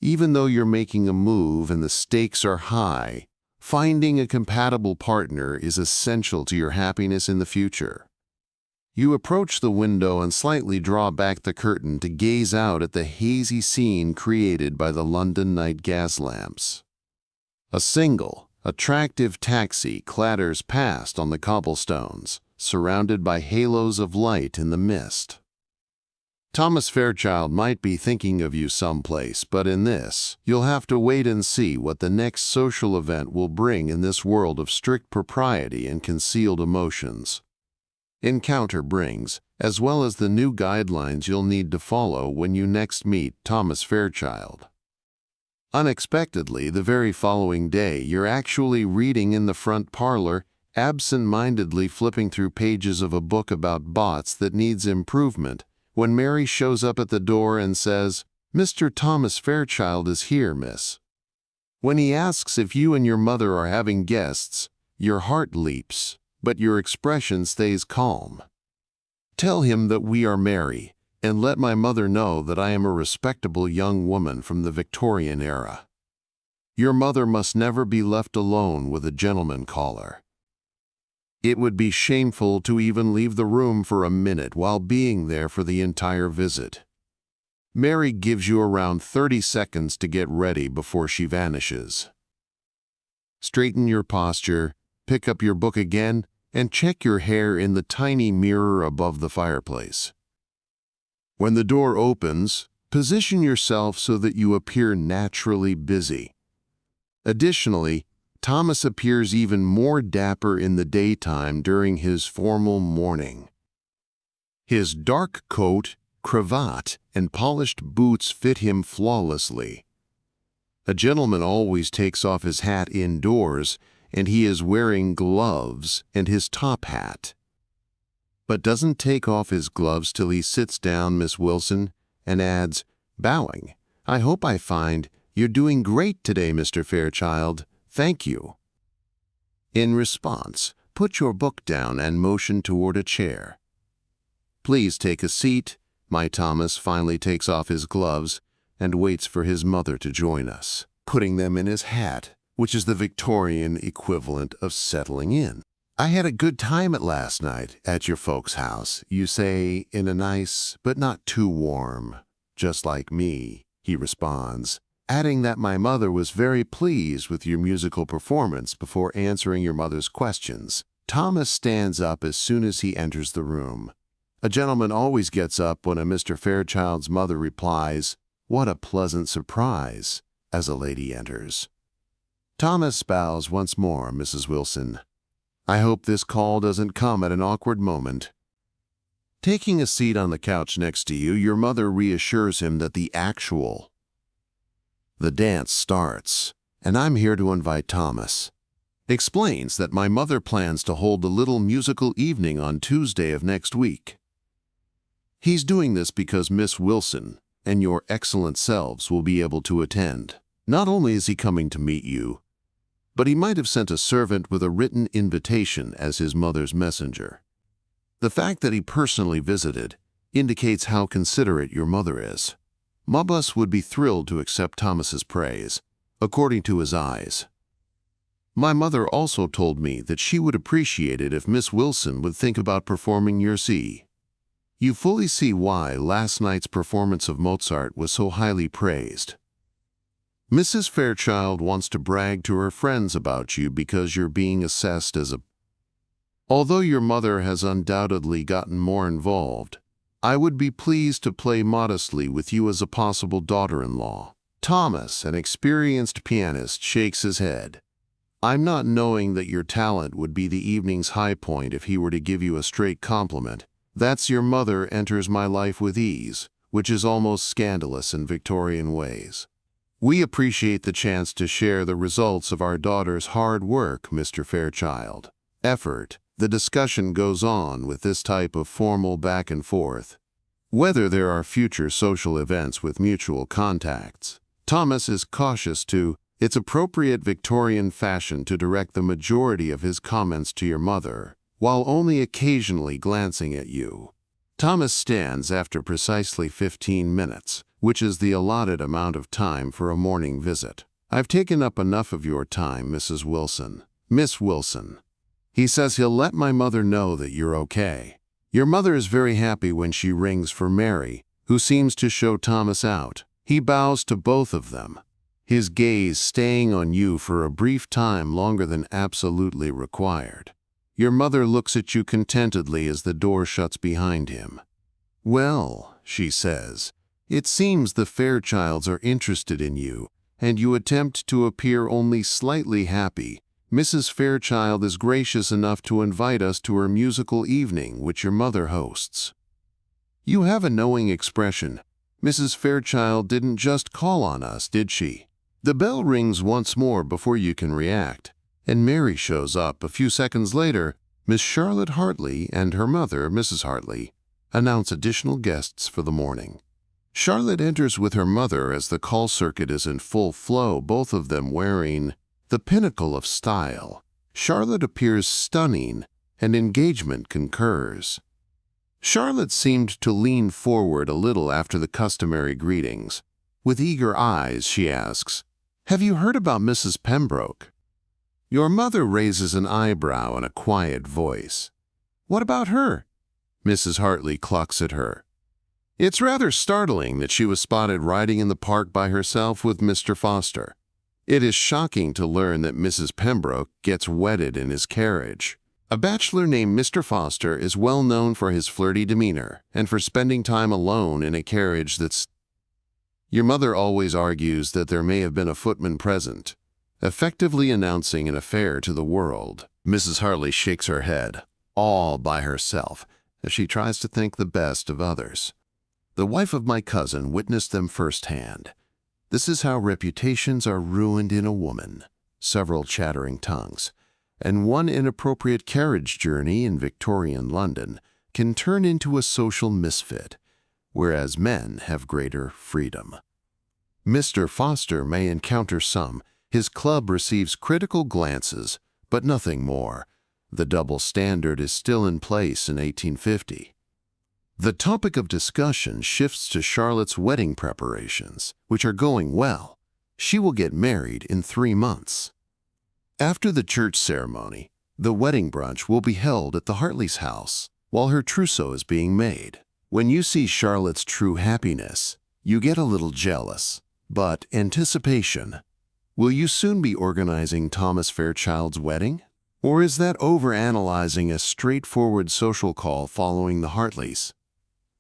Even though you're making a move and the stakes are high, finding a compatible partner is essential to your happiness in the future. You approach the window and slightly draw back the curtain to gaze out at the hazy scene created by the London night gas lamps. A single, attractive taxi clatters past on the cobblestones, surrounded by halos of light in the mist. Thomas Fairchild might be thinking of you someplace, but in this, you'll have to wait and see what the next social event will bring in this world of strict propriety and concealed emotions. Encounter brings, as well as the new guidelines you'll need to follow when you next meet Thomas Fairchild. Unexpectedly, the very following day, you're actually reading in the front parlor, absent-mindedly flipping through pages of a book about bots that needs improvement, when Mary shows up at the door and says, "Mr. Thomas Fairchild is here, miss." When he asks if you and your mother are having guests, your heart leaps, but your expression stays calm. "Tell him that we are Mary, and let my mother know that I am a respectable young woman from the Victorian era. Your mother must never be left alone with a gentleman caller. It would be shameful to even leave the room for a minute while being there for the entire visit." Mary gives you around 30 seconds to get ready before she vanishes. Straighten your posture, pick up your book again, and check your hair in the tiny mirror above the fireplace. When the door opens, position yourself so that you appear naturally busy. Additionally, Thomas appears even more dapper in the daytime during his formal morning. His dark coat, cravat, and polished boots fit him flawlessly. A gentleman always takes off his hat indoors, and he is wearing gloves and his top hat. But doesn't take off his gloves till he sits down, Miss Wilson, and adds, bowing, "I hope I find you're doing great today, Mr. Fairchild. Thank you." In response, put your book down and motion toward a chair. "Please take a seat." My Thomas finally takes off his gloves and waits for his mother to join us, putting them in his hat, which is the Victorian equivalent of settling in. "I had a good time last night at your folks' house," you say in a nice but not too warm, "just like me," he responds, adding that my mother was very pleased with your musical performance before answering your mother's questions. Thomas stands up as soon as he enters the room. A gentleman always gets up when a Mr. Fairchild's mother replies, "What a pleasant surprise," as a lady enters. Thomas bows once more, Mrs. Wilson. "I hope this call doesn't come at an awkward moment." Taking a seat on the couch next to you, your mother reassures him that the actual The dance starts, and I'm here to invite Thomas. Explains that my mother plans to hold a little musical evening on Tuesday of next week. He's doing this because Miss Wilson and your excellent selves will be able to attend. Not only is he coming to meet you, but he might have sent a servant with a written invitation as his mother's messenger. The fact that he personally visited indicates how considerate your mother is. Mabus would be thrilled to accept Thomas's praise, according to his eyes. My mother also told me that she would appreciate it if Miss Wilson would think about performing your C. You fully see why last night's performance of Mozart was so highly praised. Mrs. Fairchild wants to brag to her friends about you because you're being assessed as a... Although your mother has undoubtedly gotten more involved, I would be pleased to play modestly with you as a possible daughter-in-law. Thomas, an experienced pianist, shakes his head. I'm not knowing that your talent would be the evening's high point if he were to give you a straight compliment. That's your mother enters my life with ease, which is almost scandalous in Victorian ways. We appreciate the chance to share the results of our daughter's hard work, Mr. Fairchild. Effort. The discussion goes on with this type of formal back and forth. Whether there are future social events with mutual contacts, Thomas is cautious to, it's appropriate Victorian fashion to direct the majority of his comments to your mother, while only occasionally glancing at you. Thomas stands after precisely 15 minutes, which is the allotted amount of time for a morning visit. I've taken up enough of your time, Mrs. Wilson. Miss Wilson. He says he'll let my mother know that you're okay. Your mother is very happy when she rings for Mary, who seems to show Thomas out. He bows to both of them, his gaze staying on you for a brief time longer than absolutely required. Your mother looks at you contentedly as the door shuts behind him. Well, she says, it seems the Fairchilds are interested in you, and you attempt to appear only slightly happy. Mrs. Fairchild is gracious enough to invite us to her musical evening, which your mother hosts. You have a knowing expression. Mrs. Fairchild didn't just call on us, did she? The bell rings once more before you can react, and Mary shows up. A few seconds later, Miss Charlotte Hartley and her mother, Mrs. Hartley, announce additional guests for the morning. Charlotte enters with her mother as the call circuit is in full flow, both of them wearing the pinnacle of style. Charlotte appears stunning, and engagement concurs. Charlotte seemed to lean forward a little after the customary greetings. With eager eyes, she asks, "Have you heard about Mrs. Pembroke?" Your mother raises an eyebrow in a quiet voice. "What about her?" Mrs. Hartley clucks at her. It's rather startling that she was spotted riding in the park by herself with Mr. Foster. It is shocking to learn that Mrs. Pembroke gets wedded in his carriage. A bachelor named Mr. Foster is well known for his flirty demeanor and for spending time alone in a carriage that's... Your mother always argues that there may have been a footman present, effectively announcing an affair to the world. Mrs. Hartley shakes her head, all by herself, as she tries to think the best of others. The wife of my cousin witnessed them firsthand. This is how reputations are ruined in a woman. Several chattering tongues, and one inappropriate carriage journey in Victorian London can turn into a social misfit, whereas men have greater freedom. Mr. Foster may encounter some. His club receives critical glances, but nothing more. The double standard is still in place in 1850. The topic of discussion shifts to Charlotte's wedding preparations, which are going well. She will get married in 3 months. After the church ceremony, the wedding brunch will be held at the Hartley's house while her trousseau is being made. When you see Charlotte's true happiness, you get a little jealous. But anticipation. Will you soon be organizing Thomas Fairchild's wedding? Or is that overanalyzing a straightforward social call following the Hartleys?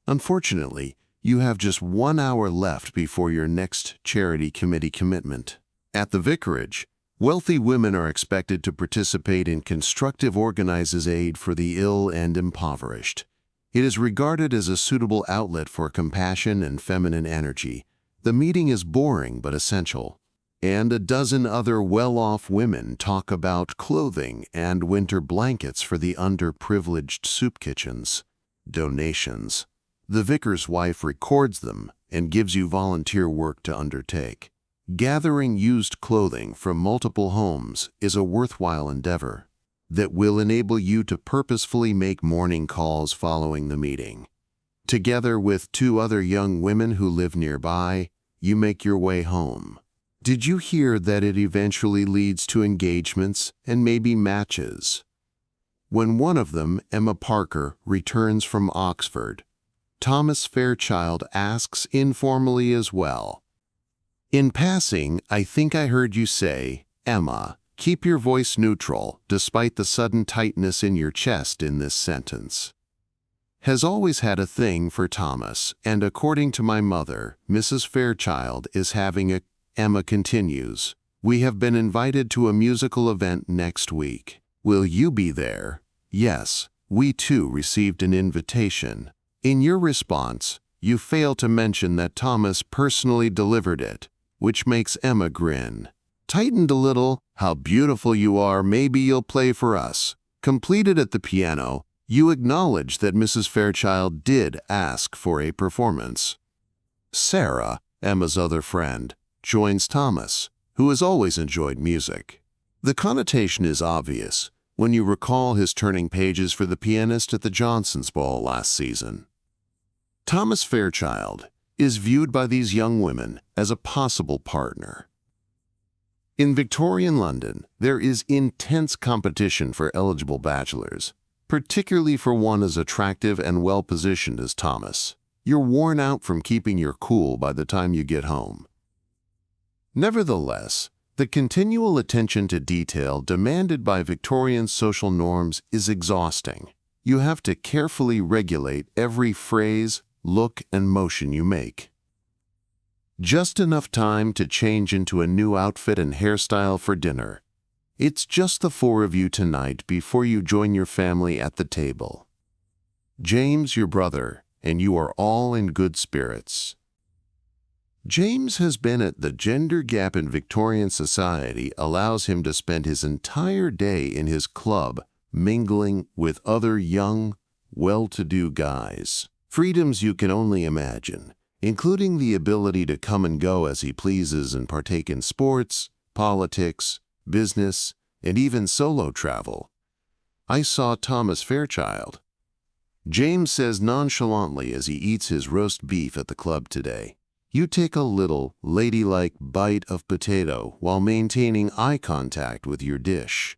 Unfortunately, you have just 1 hour left before your next charity committee commitment. At the vicarage, wealthy women are expected to participate in constructive organizers' aid for the ill and impoverished. It is regarded as a suitable outlet for compassion and feminine energy. The meeting is boring but essential, and a dozen other well-off women talk about clothing and winter blankets for the underprivileged soup kitchens. Donations. The vicar's wife records them and gives you volunteer work to undertake. Gathering used clothing from multiple homes is a worthwhile endeavor that will enable you to purposefully make morning calls following the meeting. Together with two other young women who live nearby, you make your way home. Did you hear that it eventually leads to engagements and maybe matches? When one of them, Emma Parker, returns from Oxford, Thomas Fairchild asks informally as well, "In passing, I think I heard you say, Emma, keep your voice neutral despite the sudden tightness in your chest in this sentence." Has always had a thing for Thomas, and according to my mother, Mrs. Fairchild is having a... Emma continues, "We have been invited to a musical event next week. Will you be there?" "Yes, we too received an invitation." In your response, you fail to mention that Thomas personally delivered it, which makes Emma grin. Tightened a little, "How beautiful you are, maybe you'll play for us." Completed at the piano, you acknowledge that Mrs. Fairchild did ask for a performance. Sarah, Emma's other friend, joins Thomas, who has always enjoyed music. The connotation is obvious when you recall his turning pages for the pianist at the Johnson's Ball last season. Thomas Fairchild is viewed by these young women as a possible partner. In Victorian London, there is intense competition for eligible bachelors, particularly for one as attractive and well-positioned as Thomas. You're worn out from keeping your cool by the time you get home. Nevertheless, the continual attention to detail demanded by Victorian social norms is exhausting. You have to carefully regulate every phrase, look, and motion you make. Just enough time to change into a new outfit and hairstyle for dinner. It's just the four of you tonight before you join your family at the table. James, your brother, and you are all in good spirits. James has been at the gender gap in Victorian society allows him to spend his entire day in his club mingling with other young, well-to-do guys. Freedoms you can only imagine, including the ability to come and go as he pleases and partake in sports, politics, business, and even solo travel. "I saw Thomas Fairchild," James says nonchalantly as he eats his roast beef at the club today. You take a little, ladylike bite of potato while maintaining eye contact with your dish.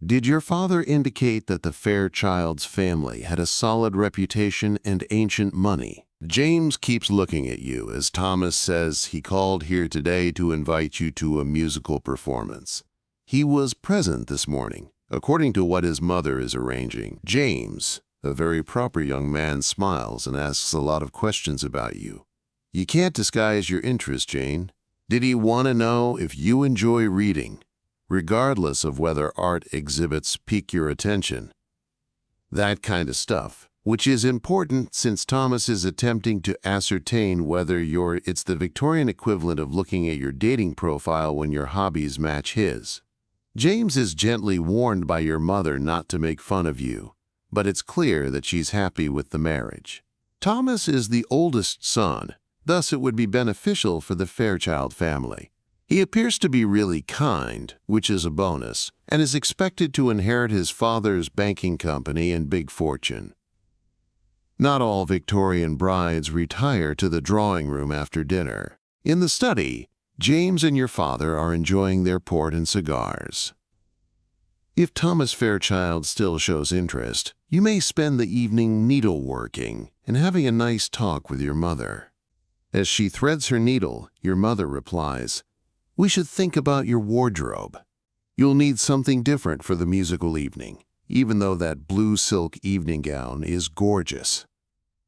Did your father indicate that the Fairchild's family had a solid reputation and ancient money? James keeps looking at you as Thomas says he called here today to invite you to a musical performance. He was present this morning, according to what his mother is arranging. James, a very proper young man, smiles and asks a lot of questions about you. You can't disguise your interest, Jane. Did he want to know if you enjoy reading, regardless of whether art exhibits pique your attention? That kind of stuff, which is important since Thomas is attempting to ascertain whether it's the Victorian equivalent of looking at your dating profile when your hobbies match his. James is gently warned by your mother not to make fun of you, but it's clear that she's happy with the marriage. Thomas is the oldest son, thus it would be beneficial for the Fairchild family. He appears to be really kind, which is a bonus, and is expected to inherit his father's banking company and big fortune. Not all Victorian brides retire to the drawing room after dinner. In the study, James and your father are enjoying their port and cigars. If Thomas Fairchild still shows interest, you may spend the evening needleworking and having a nice talk with your mother. As she threads her needle, your mother replies, "We should think about your wardrobe. You'll need something different for the musical evening, even though that blue silk evening gown is gorgeous."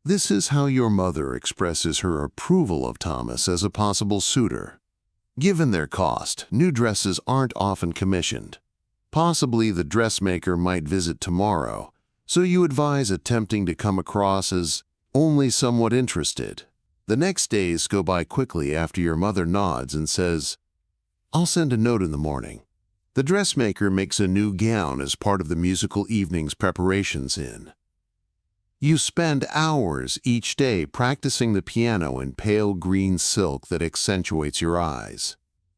This is how your mother expresses her approval of Thomas as a possible suitor. Given their cost, new dresses aren't often commissioned. Possibly the dressmaker might visit tomorrow, so you advise attempting to come across as only somewhat interested. The next days go by quickly after your mother nods and says, "I'll send a note in the morning." The dressmaker makes a new gown as part of the musical evening's preparations in. You spend hours each day practicing the piano in pale green silk that accentuates your eyes,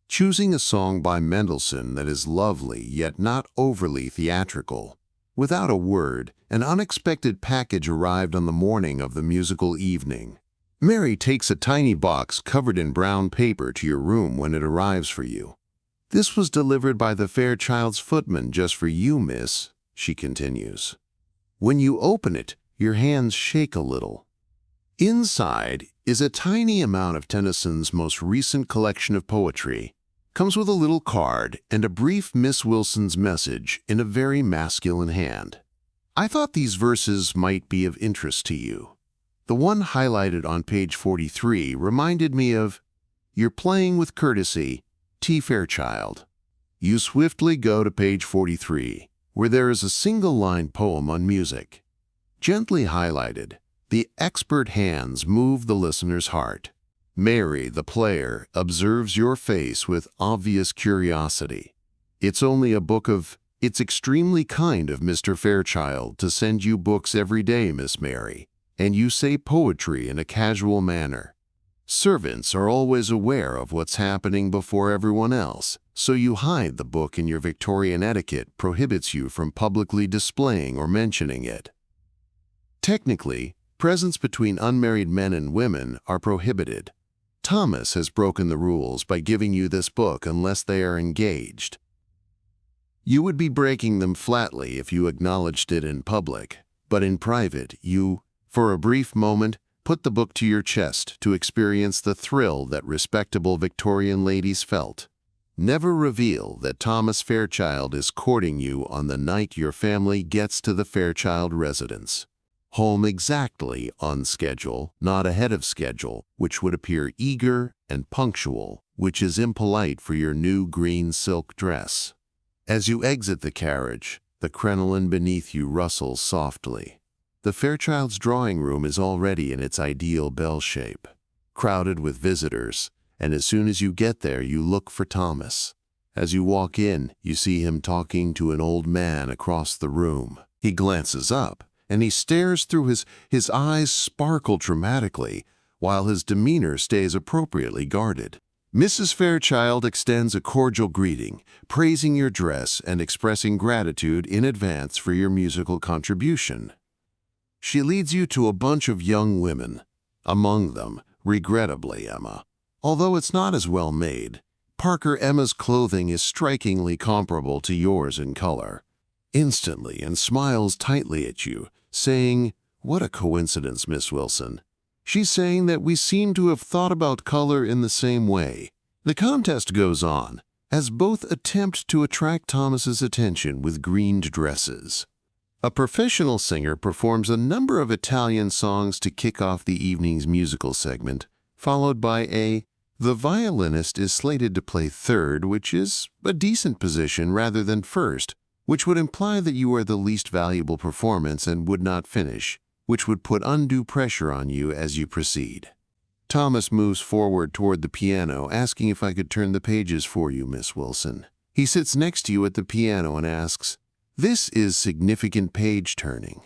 choosing a song by Mendelssohn that is lovely yet not overly theatrical. Without a word, an unexpected package arrived on the morning of the musical evening. Mary takes a tiny box covered in brown paper to your room when it arrives for you. "This was delivered by the Fairchild's footman just for you, miss," she continues. When you open it, your hands shake a little. Inside is a tiny amount of Tennyson's most recent collection of poetry. Comes with a little card and a brief Miss Wilson's message in a very masculine hand. "I thought these verses might be of interest to you. The one highlighted on page 43 reminded me of your playing with courtesy, T. Fairchild." You swiftly go to page 43, where there is a single-line poem on music. Gently highlighted, the expert hands move the listener's heart. Mary, the player, observes your face with obvious curiosity. "It's only a book of... It's extremely kind of Mr. Fairchild to send you books every day, Miss Mary, and you say poetry in a casual manner. Servants are always aware of what's happening before everyone else, so you hide the book in your Victorian etiquette prohibits you from publicly displaying or mentioning it. Technically, presents between unmarried men and women are prohibited. Thomas has broken the rules by giving you this book unless they are engaged. You would be breaking them flatly if you acknowledged it in public, but in private you, for a brief moment, put the book to your chest to experience the thrill that respectable Victorian ladies felt. Never reveal that Thomas Fairchild is courting you on the night your family gets to the Fairchild residence. Home exactly on schedule, not ahead of schedule, which would appear eager, and punctual, which is impolite for your new green silk dress. As you exit the carriage, the crinoline beneath you rustles softly. The Fairchild's drawing room is already in its ideal bell shape, crowded with visitors, and as soon as you get there you look for Thomas. As you walk in, you see him talking to an old man across the room. He glances up, and he stares through his eyes sparkle dramatically, while his demeanor stays appropriately guarded. Mrs. Fairchild extends a cordial greeting, praising your dress and expressing gratitude in advance for your musical contribution. She leads you to a bunch of young women, among them, regrettably, Emma. Although it's not as well made, Parker Emma's clothing is strikingly comparable to yours in color. Instantly, and smiles tightly at you, saying, "What a coincidence, Miss Wilson." She's saying that we seem to have thought about color in the same way. The contest goes on, as both attempt to attract Thomas's attention with greened dresses. A professional singer performs a number of Italian songs to kick off the evening's musical segment, followed by the violinist is slated to play third, which is a decent position rather than first, which would imply that you are the least valuable performance and would not finish, which would put undue pressure on you as you proceed. Thomas moves forward toward the piano, asking if I could turn the pages for you, Miss Wilson. He sits next to you at the piano and asks, "This is significant page turning."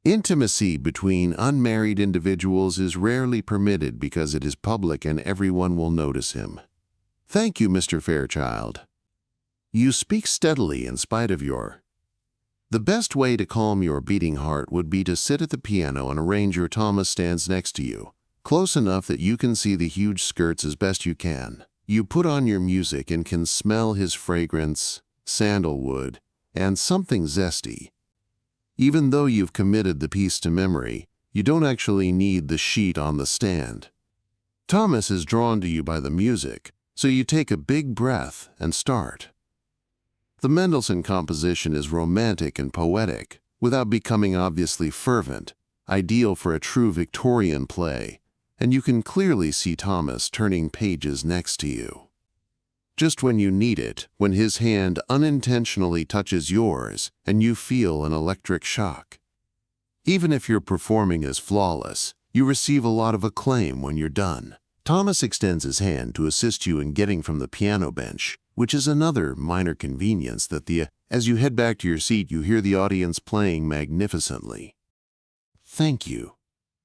Intimacy between unmarried individuals is rarely permitted because it is public and everyone will notice him. "Thank you, Mr. Fairchild." You speak steadily in spite of your... The best way to calm your beating heart would be to sit at the piano and arrange your Thomas stands next to you, close enough that you can see the huge skirts as best you can. You put on your music and can smell his fragrance, sandalwood, and something zesty. Even though you've committed the piece to memory, you don't actually need the sheet on the stand. Thomas is drawn to you by the music, so you take a big breath and start. The Mendelssohn composition is romantic and poetic, without becoming obviously fervent, ideal for a true Victorian play, and you can clearly see Thomas turning pages next to you. Just when you need it, when his hand unintentionally touches yours and you feel an electric shock. Even if your performing is flawless, You receive a lot of acclaim when you're done. Thomas extends his hand to assist you in getting from the piano bench, which is another minor convenience that as you head back to your seat, you hear the audience playing magnificently. Thank you.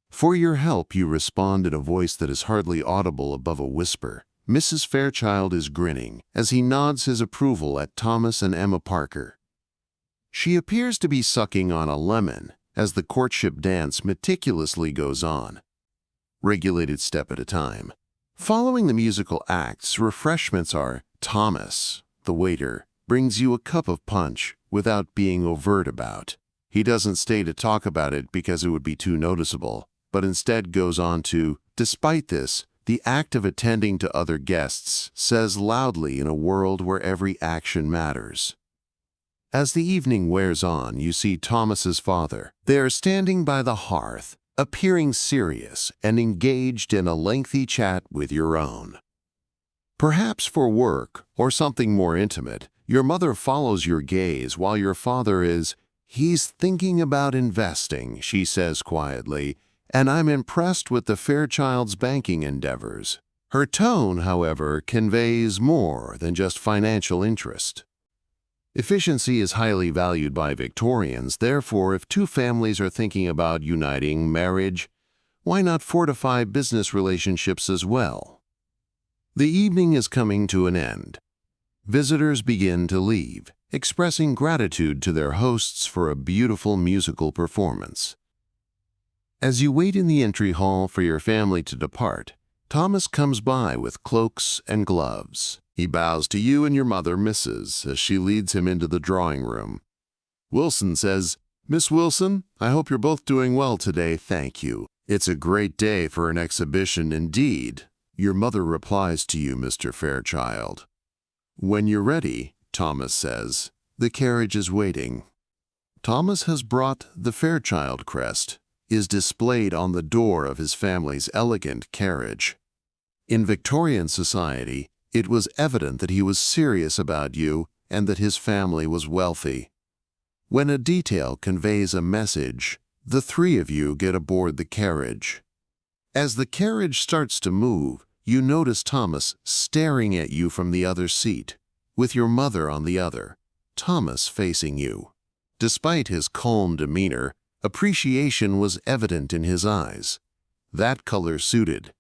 For your help, you respond in a voice that is hardly audible above a whisper. Mrs. Fairchild is grinning as he nods his approval at Thomas and Emma Parker. She appears to be sucking on a lemon as the courtship dance meticulously goes on, regulated step at a time. Following the musical acts, refreshments are Thomas, the waiter, brings you a cup of punch without being overt about. He doesn't stay to talk about it because it would be too noticeable, but instead goes on to, despite this, the act of attending to other guests says loudly in a world where every action matters. As the evening wears on, you see Thomas's father. They are standing by the hearth, appearing serious and engaged in a lengthy chat with your own. Perhaps for work or something more intimate, your mother follows your gaze while your father he's thinking about investing, she says quietly, and I'm impressed with the Fairchild's banking endeavors. Her tone, however, conveys more than just financial interest. Efficiency is highly valued by Victorians, therefore if two families are thinking about uniting marriage, why not fortify business relationships as well? The evening is coming to an end. Visitors begin to leave, expressing gratitude to their hosts for a beautiful musical performance. As you wait in the entry hall for your family to depart, Thomas comes by with cloaks and gloves. He bows to you and your mother, Mrs., as she leads him into the drawing room. Wilson says, "Miss Wilson, I hope you're both doing well today, thank you. It's a great day for an exhibition indeed." Your mother replies to you, Mr. Fairchild. "When you're ready," Thomas says, "the carriage is waiting." Thomas has brought the Fairchild crest, is displayed on the door of his family's elegant carriage. In Victorian society, it was evident that he was serious about you and that his family was wealthy. When a detail conveys a message, the three of you get aboard the carriage. As the carriage starts to move, you notice Thomas staring at you from the other seat, with your mother on the other, Thomas facing you. Despite his calm demeanor, appreciation was evident in his eyes. That color suited.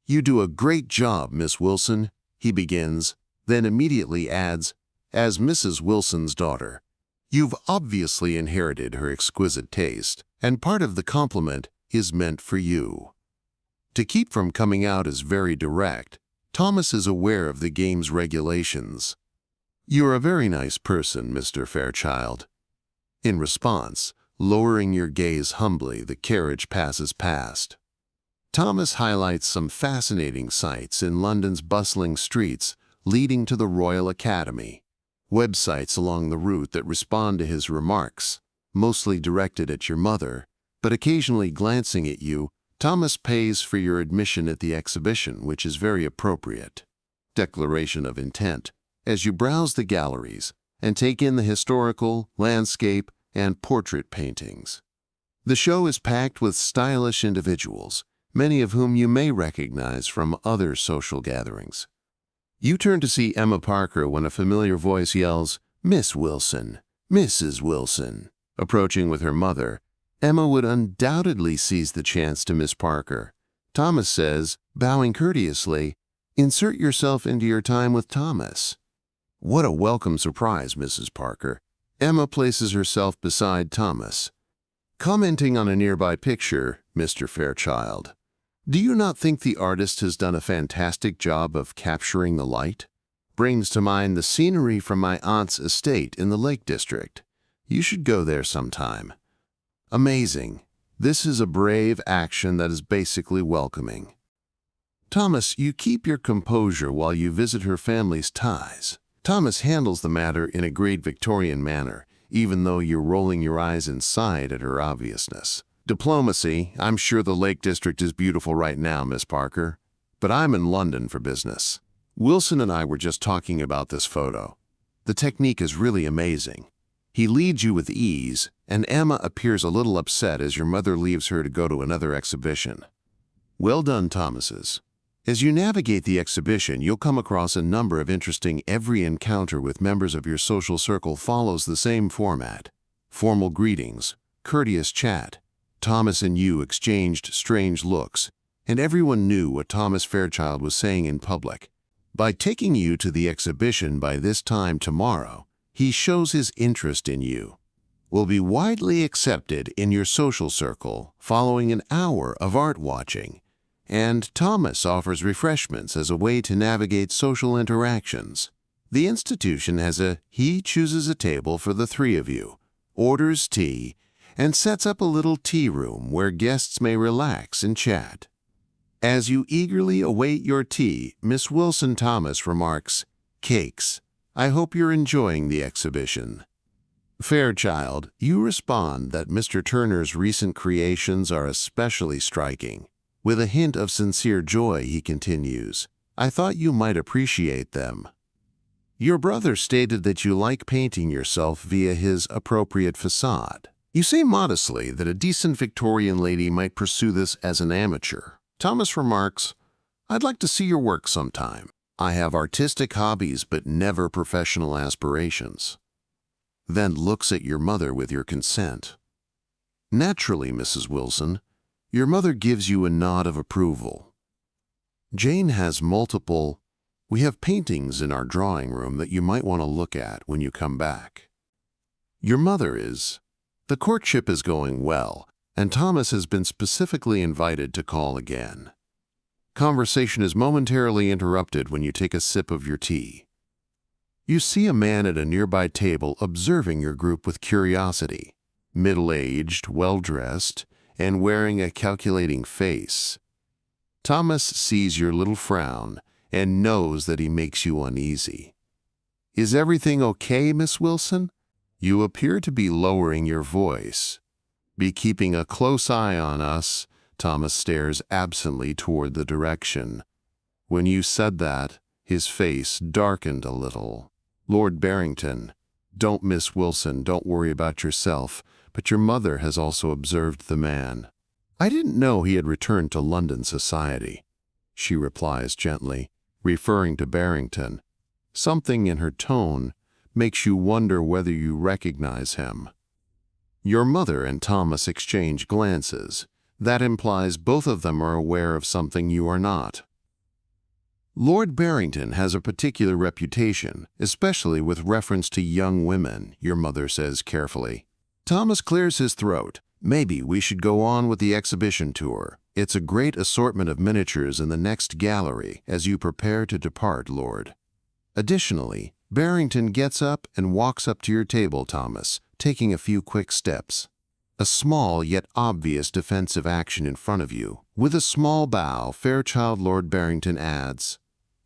"You do a great job, Miss Wilson," he begins, then immediately adds, "as Mrs. Wilson's daughter. You've obviously inherited her exquisite taste, and part of the compliment is meant for you." To keep from coming out as very direct, Thomas is aware of the game's regulations. "You're a very nice person, Mr. Fairchild." In response, lowering your gaze humbly, the carriage passes past. Thomas highlights some fascinating sights in London's bustling streets leading to the Royal Academy, websites along the route that respond to his remarks, mostly directed at your mother, but occasionally glancing at you. Thomas pays for your admission at the exhibition, which is very appropriate. Declaration of intent, as you browse the galleries and take in the historical, landscape, and portrait paintings. The show is packed with stylish individuals, many of whom you may recognize from other social gatherings. You turn to see Emma Parker when a familiar voice yells, "Miss Wilson, Mrs. Wilson." Approaching with her mother, Emma would undoubtedly seize the chance to Miss Parker. Thomas says, bowing courteously, "Insert yourself into your time with Thomas." "What a welcome surprise, Mrs. Parker." Emma places herself beside Thomas. Commenting on a nearby picture, Mr. Fairchild, "Do you not think the artist has done a fantastic job of capturing the light? Brings to mind the scenery from my aunt's estate in the Lake District. You should go there sometime. Amazing. This is a brave action that is basically welcoming." "Thomas, you keep your composure while you visit her family's ties." Thomas handles the matter in a great Victorian manner, even though you're rolling your eyes inside at her obviousness. "Diplomacy. I'm sure the Lake District is beautiful right now, Miss Parker, but I'm in London for business. Wilson and I were just talking about this photo. The technique is really amazing." He leads you with ease, and Emma appears a little upset as your mother leaves her to go to another exhibition. Well done, Thomases. As you navigate the exhibition, you'll come across a number of interesting. Every encounter with members of your social circle follows the same format. Formal greetings, courteous chat. Thomas and you exchanged strange looks, and everyone knew what Thomas Fairchild was saying in public. By taking you to the exhibition by this time tomorrow, he shows his interest in you. Will be widely accepted in your social circle following an hour of art watching, and Thomas offers refreshments as a way to navigate social interactions. The institution has he chooses a table for the three of you, orders tea, and sets up a little tea room where guests may relax and chat. As you eagerly await your tea, Miss Wilson Thomas remarks, "Cakes. I hope you're enjoying the exhibition." Fairchild, you respond that Mr. Turner's recent creations are especially striking. With a hint of sincere joy, he continues, "I thought you might appreciate them." Your brother stated that you like painting yourself via his appropriate facade. You say modestly that a decent Victorian lady might pursue this as an amateur. Thomas remarks, "I'd like to see your work sometime. I have artistic hobbies but never professional aspirations." Then looks at your mother with your consent. Naturally, Mrs. Wilson, your mother gives you a nod of approval. Jane has multiple. We have paintings in our drawing room that you might want to look at when you come back. Your mother is. The courtship is going well, and Thomas has been specifically invited to call again. Conversation is momentarily interrupted when you take a sip of your tea. You see a man at a nearby table observing your group with curiosity, middle-aged, well-dressed, and wearing a calculating face. Thomas sees your little frown and knows that he makes you uneasy. "Is everything okay, Miss Wilson? You appear to be lowering your voice. Be keeping a close eye on us." Thomas stares absently toward the direction. When you said that, his face darkened a little. "Lord Barrington, don't, Miss Wilson, don't worry about yourself, but your mother has also observed the man." "I didn't know he had returned to London society," she replies gently, referring to Barrington. Something in her tone makes you wonder whether you recognize him. Your mother and Thomas exchange glances. That implies both of them are aware of something you are not. "Lord Barrington has a particular reputation, especially with reference to young women," your mother says carefully. Thomas clears his throat. "Maybe we should go on with the exhibition tour. It's a great assortment of miniatures in the next gallery as you prepare to depart, Lord." Additionally, Barrington gets up and walks up to your table, Thomas, taking a few quick steps. A small yet obvious defensive action in front of you. With a small bow, Fairchild Lord Barrington adds,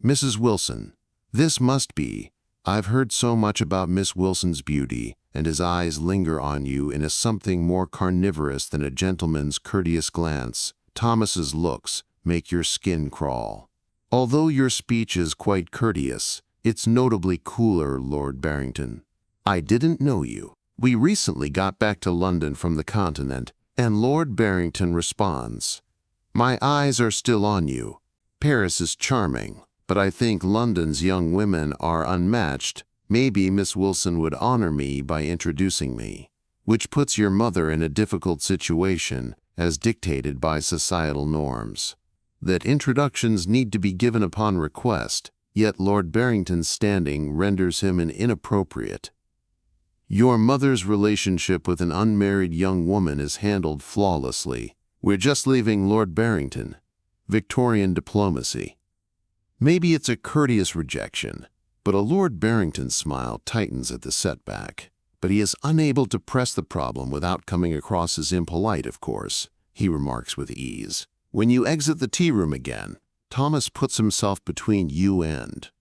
"Mrs. Wilson, this must be. I've heard so much about Miss Wilson's beauty," and his eyes linger on you in a something more carnivorous than a gentleman's courteous glance. Thomas's looks make your skin crawl. "Although your speech is quite courteous, it's notably cooler, Lord Barrington. I didn't know you. We recently got back to London from the continent," and Lord Barrington responds, "My eyes are still on you. Paris is charming, but I think London's young women are unmatched. Maybe Miss Wilson would honor me by introducing me," which puts your mother in a difficult situation as dictated by societal norms. That introductions need to be given upon request, yet Lord Barrington's standing renders him an inappropriate. Your mother's relationship with an unmarried young woman is handled flawlessly. We're just leaving, Lord Barrington. Victorian diplomacy. Maybe it's a courteous rejection, but a Lord Barrington's smile tightens at the setback. But he is unable to press the problem without coming across as impolite, of course, he remarks with ease. When you exit the tea room again, Thomas puts himself between you and.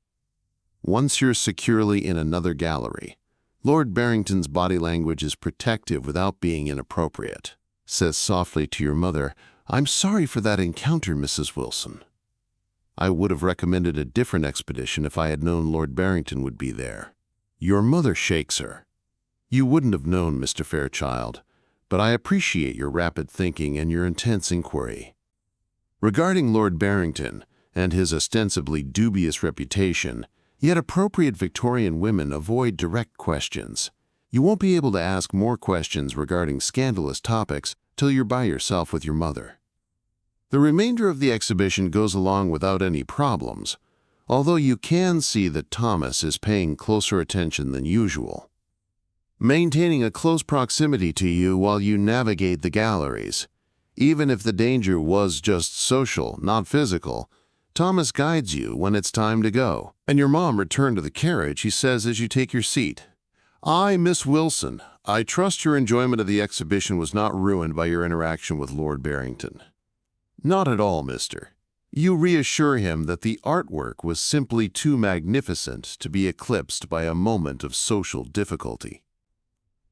Once you're securely in another gallery, Lord Barrington's body language is protective without being inappropriate. Says softly to your mother, "I'm sorry for that encounter, Mrs. Wilson. I would have recommended a different expedition if I had known Lord Barrington would be there." Your mother shakes her. "You wouldn't have known, Mr. Fairchild, but I appreciate your rapid thinking and your intense inquiry." Regarding Lord Barrington and his ostensibly dubious reputation, yet appropriate Victorian women avoid direct questions. You won't be able to ask more questions regarding scandalous topics till you're by yourself with your mother. The remainder of the exhibition goes along without any problems, although you can see that Thomas is paying closer attention than usual. Maintaining a close proximity to you while you navigate the galleries. Even if the danger was just social, not physical, Thomas guides you when it's time to go. And your mom returned to the carriage, he says as you take your seat. Miss Wilson, I trust your enjoyment of the exhibition was not ruined by your interaction with Lord Barrington. Not at all, mister. You reassure him that the artwork was simply too magnificent to be eclipsed by a moment of social difficulty.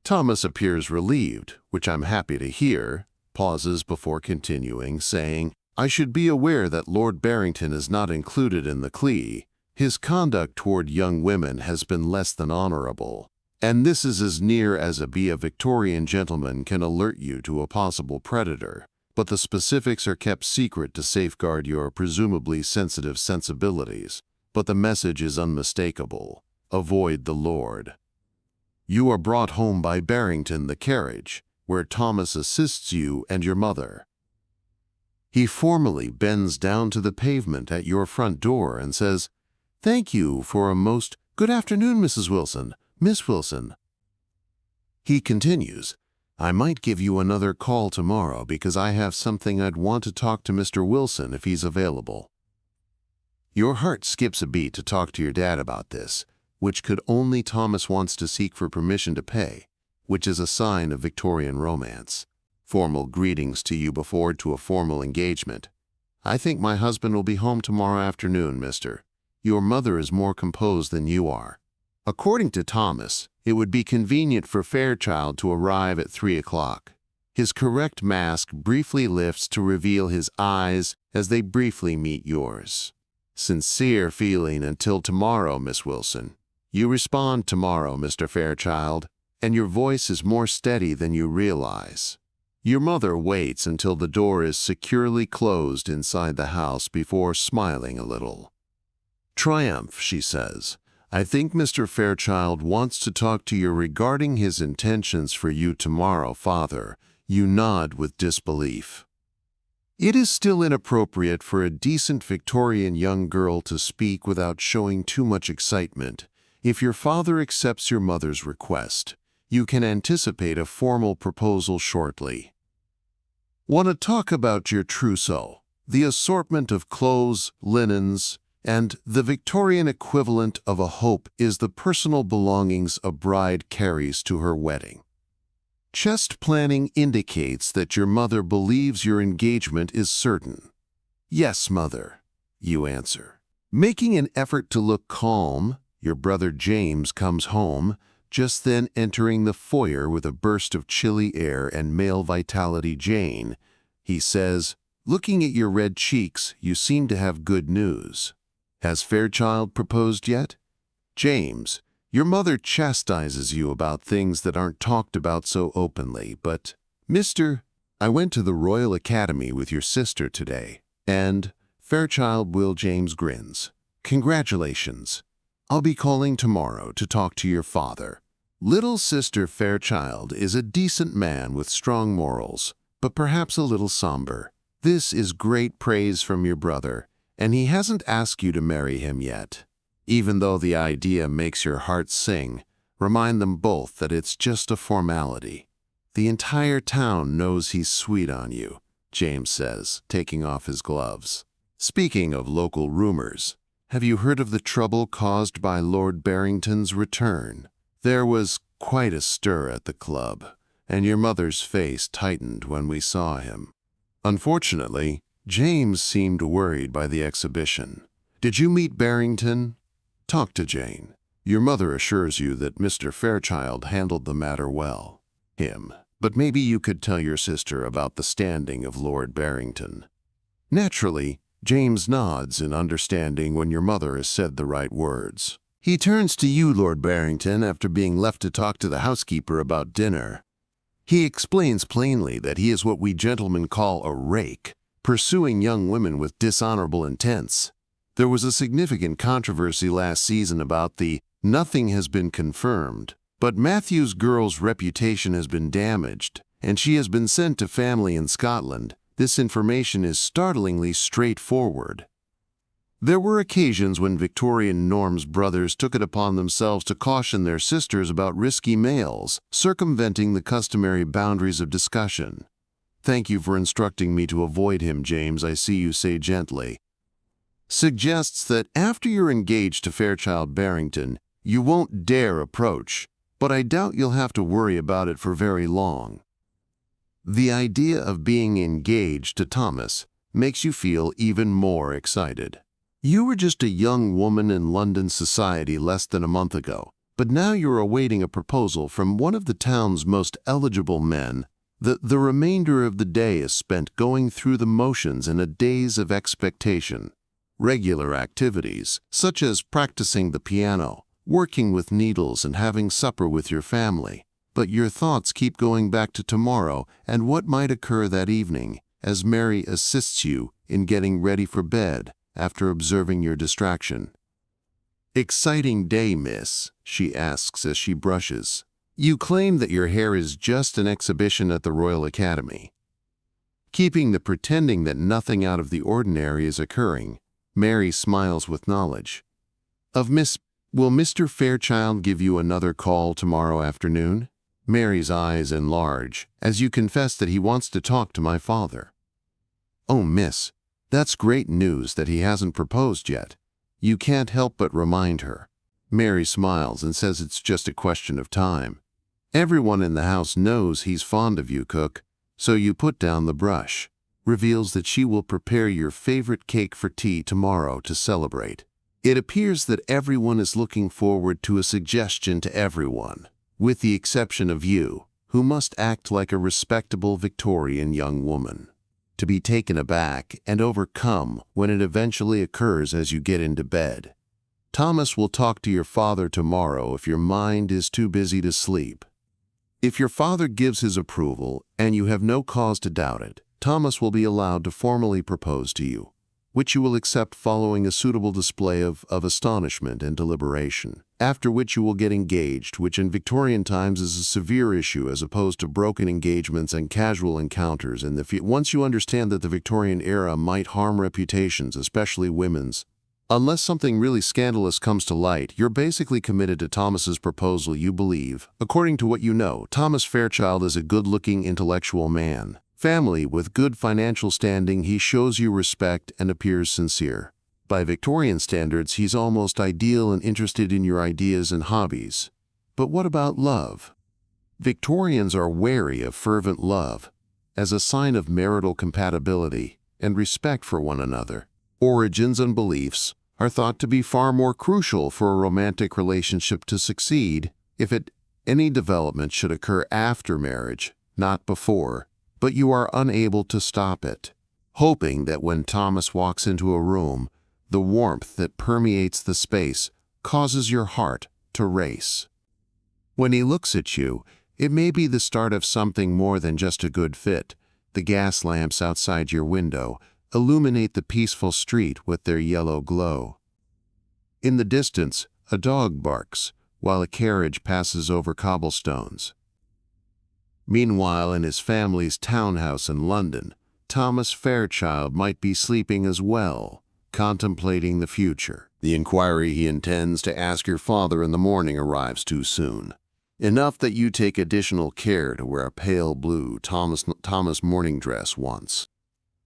Thomas appears relieved, which I'm happy to hear, pauses before continuing, saying, I should be aware that Lord Barrington is not included in the plea. His conduct toward young women has been less than honorable, and this is as near as a Victorian gentleman can alert you to a possible predator, but the specifics are kept secret to safeguard your presumably sensitive sensibilities. But the message is unmistakable. Avoid the Lord. You are brought home by Barrington the carriage, where Thomas assists you and your mother. He formally bends down to the pavement at your front door and says, Thank you for a most good afternoon, Mrs. Wilson, Miss Wilson. He continues, I might give you another call tomorrow because I have something I'd want to talk to Mr. Wilson if he's available. Your heart skips a beat to talk to your dad about this, which could only Thomas wants to seek for permission to pay, which is a sign of Victorian romance. Formal greetings to you before to a formal engagement. I think my husband will be home tomorrow afternoon, mister. Your mother is more composed than you are. According to Thomas, it would be convenient for Fairchild to arrive at 3 o'clock. His correct mask briefly lifts to reveal his eyes as they briefly meet yours. Sincere feeling until tomorrow, Miss Wilson. You respond tomorrow, Mr. Fairchild, and your voice is more steady than you realize. Your mother waits until the door is securely closed inside the house before smiling a little. Triumph, she says. I think Mr. Fairchild wants to talk to you regarding his intentions for you tomorrow, father. You nod with disbelief. It is still inappropriate for a decent Victorian young girl to speak without showing too much excitement. If your father accepts your mother's request, you can anticipate a formal proposal shortly. Want to talk about your trousseau, the assortment of clothes, linens, and the Victorian equivalent of a hope is the personal belongings a bride carries to her wedding. Chest planning indicates that your mother believes your engagement is certain. Yes, mother, you answer. Making an effort to look calm, your brother James comes home, just then entering the foyer with a burst of chilly air and male vitality. Jane, he says, looking at your red cheeks, you seem to have good news. Has Fairchild proposed yet? James, your mother chastises you about things that aren't talked about so openly, but, Mister, I went to the Royal Academy with your sister today, and Fairchild Will James grins. Congratulations. I'll be calling tomorrow to talk to your father. Little sister Fairchild is a decent man with strong morals, but perhaps a little somber. This is great praise from your brother, and he hasn't asked you to marry him yet. Even though the idea makes your heart sing, remind them both that it's just a formality. The entire town knows he's sweet on you, James says, taking off his gloves. Speaking of local rumors, have you heard of the trouble caused by Lord Barrington's return? There was quite a stir at the club, and your mother's face tightened when we saw him. Unfortunately, James seemed worried by the exhibition. Did you meet Barrington? Talk to Jane. Your mother assures you that Mr. Fairchild handled the matter well. But maybe you could tell your sister about the standing of Lord Barrington. Naturally, James nods in understanding when your mother has said the right words. He turns to you, Lord Barrington, after being left to talk to the housekeeper about dinner. He explains plainly that he is what we gentlemen call a rake, pursuing young women with dishonorable intents. There was a significant controversy last season about the "nothing has been confirmed," but Matthew's girl's reputation has been damaged, and she has been sent to family in Scotland. This information is startlingly straightforward. There were occasions when Victorian Norm's brothers took it upon themselves to caution their sisters about risky males, circumventing the customary boundaries of discussion. "Thank you for instructing me to avoid him, James," I see you say gently. Suggests that after you're engaged to Fairchild Barrington, you won't dare approach, but I doubt you'll have to worry about it for very long. The idea of being engaged to Thomas makes you feel even more excited. You were just a young woman in London society less than a month ago, but now you're awaiting a proposal from one of the town's most eligible men. The remainder of the day is spent going through the motions in a daze of expectation. Regular activities, such as practicing the piano, working with needles, and having supper with your family. But your thoughts keep going back to tomorrow and what might occur that evening as Mary assists you in getting ready for bed after observing your distraction. "Exciting day, miss?" she asks as she brushes. "You claim that your hair is just an exhibition at the Royal Academy." Keeping the pretending that nothing out of the ordinary is occurring, Mary smiles with knowledge. Will Mr. Fairchild give you another call tomorrow afternoon?" Mary's eyes enlarge as you confess that he wants to talk to my father. "Oh, miss, that's great news that he hasn't proposed yet." You can't help but remind her. Mary smiles and says it's just a question of time. "Everyone in the house knows he's fond of you, cook, so you put down the brush." Reveals that she will prepare your favorite cake for tea tomorrow to celebrate. It appears that everyone is looking forward to a suggestion to everyone, with the exception of you, who must act like a respectable Victorian young woman. To be taken aback and overcome when it eventually occurs as you get into bed. Thomas will talk to your father tomorrow if your mind is too busy to sleep. If your father gives his approval and you have no cause to doubt it, Thomas will be allowed to formally propose to you, which you will accept following a suitable display of astonishment and deliberation, after which you will get engaged, which in Victorian times is a severe issue as opposed to broken engagements and casual encounters. Once you understand that the Victorian era might harm reputations, especially women's, unless something really scandalous comes to light, you're basically committed to Thomas's proposal. You believe, according to what you know, Thomas Fairchild is a good-looking intellectual man. Family with good financial standing, he shows you respect and appears sincere. By Victorian standards, he's almost ideal and interested in your ideas and hobbies. But what about love? Victorians are wary of fervent love as a sign of marital compatibility and respect for one another. Origins and beliefs are thought to be far more crucial for a romantic relationship to succeed if any development should occur after marriage, not before. But you are unable to stop it, hoping that when Thomas walks into a room, the warmth that permeates the space causes your heart to race. When he looks at you, it may be the start of something more than just a good fit. The gas lamps outside your window illuminate the peaceful street with their yellow glow. In the distance, a dog barks, while a carriage passes over cobblestones. Meanwhile, in his family's townhouse in London, Thomas Fairchild might be sleeping as well, contemplating the future. The inquiry he intends to ask your father in the morning arrives too soon. Enough that you take additional care to wear a pale blue Thomas morning dress once.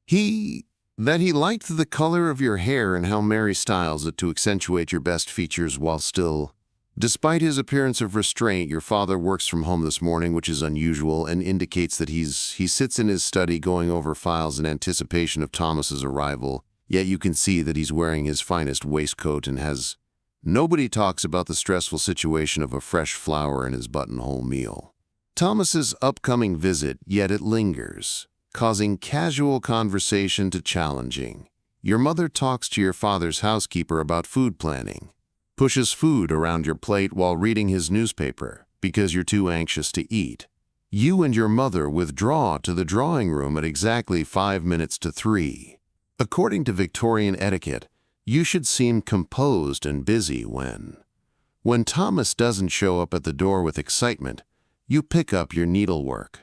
That he liked the color of your hair and how Mary styles it to accentuate your best features while still... Despite his appearance of restraint, your father works from home this morning, which is unusual and indicates that he sits in his study going over files in anticipation of Thomas's arrival, yet you can see that he's wearing his finest waistcoat and has... Nobody talks about the stressful situation of a fresh flower in his buttonhole meal. Thomas's upcoming visit, yet it lingers, causing casual conversation to challenging. Your mother talks to your father's housekeeper about food planning. Pushes food around your plate while reading his newspaper because you're too anxious to eat. You and your mother withdraw to the drawing room at exactly 5 minutes to 3. According to Victorian etiquette, you should seem composed and busy when Thomas doesn't show up at the door with excitement, you pick up your needlework.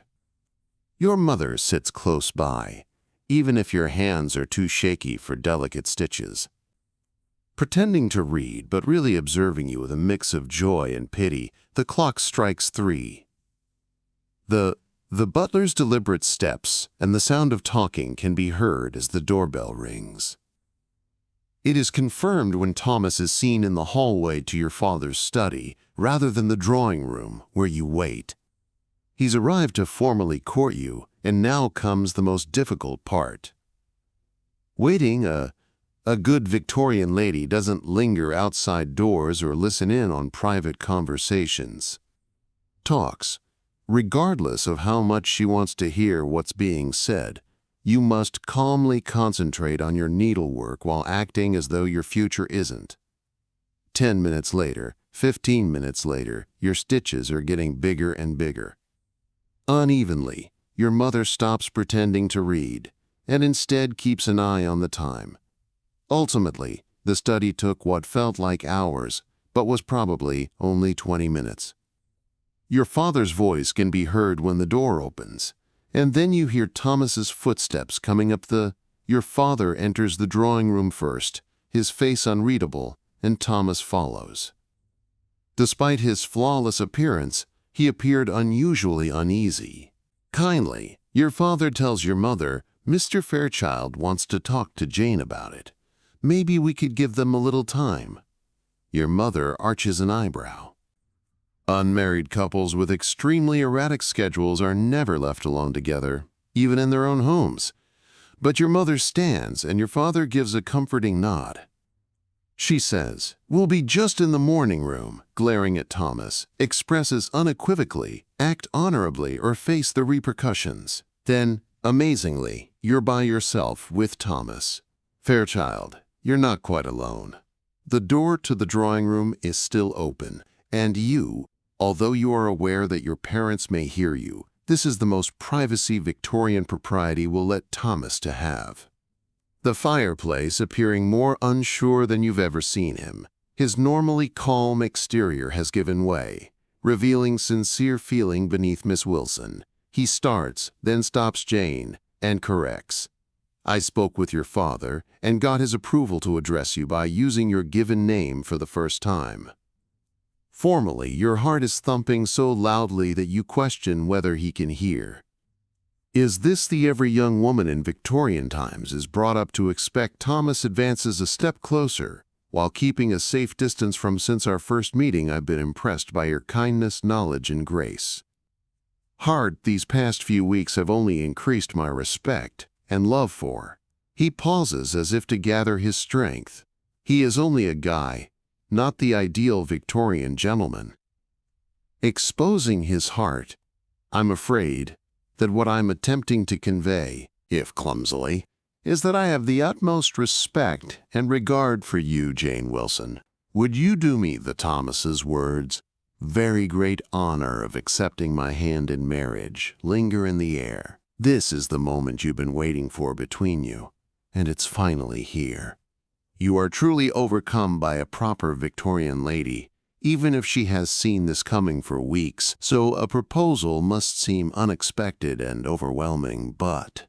Your mother sits close by, even if your hands are too shaky for delicate stitches. Pretending to read, but really observing you with a mix of joy and pity, the clock strikes 3. The butler's deliberate steps and the sound of talking can be heard as the doorbell rings. It is confirmed when Thomas is seen in the hallway to your father's study rather than the drawing room where you wait. He's arrived to formally court you, and now comes the most difficult part. Waiting, a good Victorian lady doesn't linger outside doors or listen in on private conversations. Talks, regardless of how much she wants to hear what's being said. You must calmly concentrate on your needlework while acting as though your future isn't. 10 minutes later, 15 minutes later, your stitches are getting bigger and bigger. Unevenly, your mother stops pretending to read and instead keeps an eye on the time. Ultimately, the study took what felt like hours, but was probably only 20 minutes. Your father's voice can be heard when the door opens. And then you hear Thomas's footsteps coming up Your father enters the drawing room first, his face unreadable, and Thomas follows. Despite his flawless appearance, he appeared unusually uneasy. Kindly, your father tells your mother, "Mr. Fairchild wants to talk to Jane about it. Maybe we could give them a little time." Your mother arches an eyebrow. Unmarried couples with extremely erratic schedules are never left alone together, even in their own homes. But your mother stands, and your father gives a comforting nod. She says, "We'll be just in the morning room," glaring at Thomas, expresses unequivocally, "act honorably or face the repercussions." Then, amazingly, you're by yourself with Thomas. Fairchild, you're not quite alone. The door to the drawing room is still open, and you, although you are aware that your parents may hear you, this is the most privacy Victorian propriety will let Thomas to have. The fireplace appearing more unsure than you've ever seen him, his normally calm exterior has given way, revealing sincere feeling beneath Miss Wilson. He starts, then stops Jane, and corrects. "I spoke with your father and got his approval to address you by using your given name for the first time." Formally, your heart is thumping so loudly that you question whether he can hear. Is this the every young woman in Victorian times is brought up to expect? Thomas advances a step closer, while keeping a safe distance from. "Since our first meeting, I've been impressed by your kindness, knowledge, and grace. These past few weeks have only increased my respect and love for." He pauses as if to gather his strength. He is only a guy, not the ideal Victorian gentleman. Exposing his heart, I'm afraid that what I'm attempting to convey, if clumsily, is that I have the utmost respect and regard for you, Jane Wilson. Would you do me the Thomas's words, "Very great honor of accepting my hand in marriage," linger in the air? This is the moment you've been waiting for between you, and it's finally here. You are truly overcome by a proper Victorian lady, even if she has seen this coming for weeks, so a proposal must seem unexpected and overwhelming, but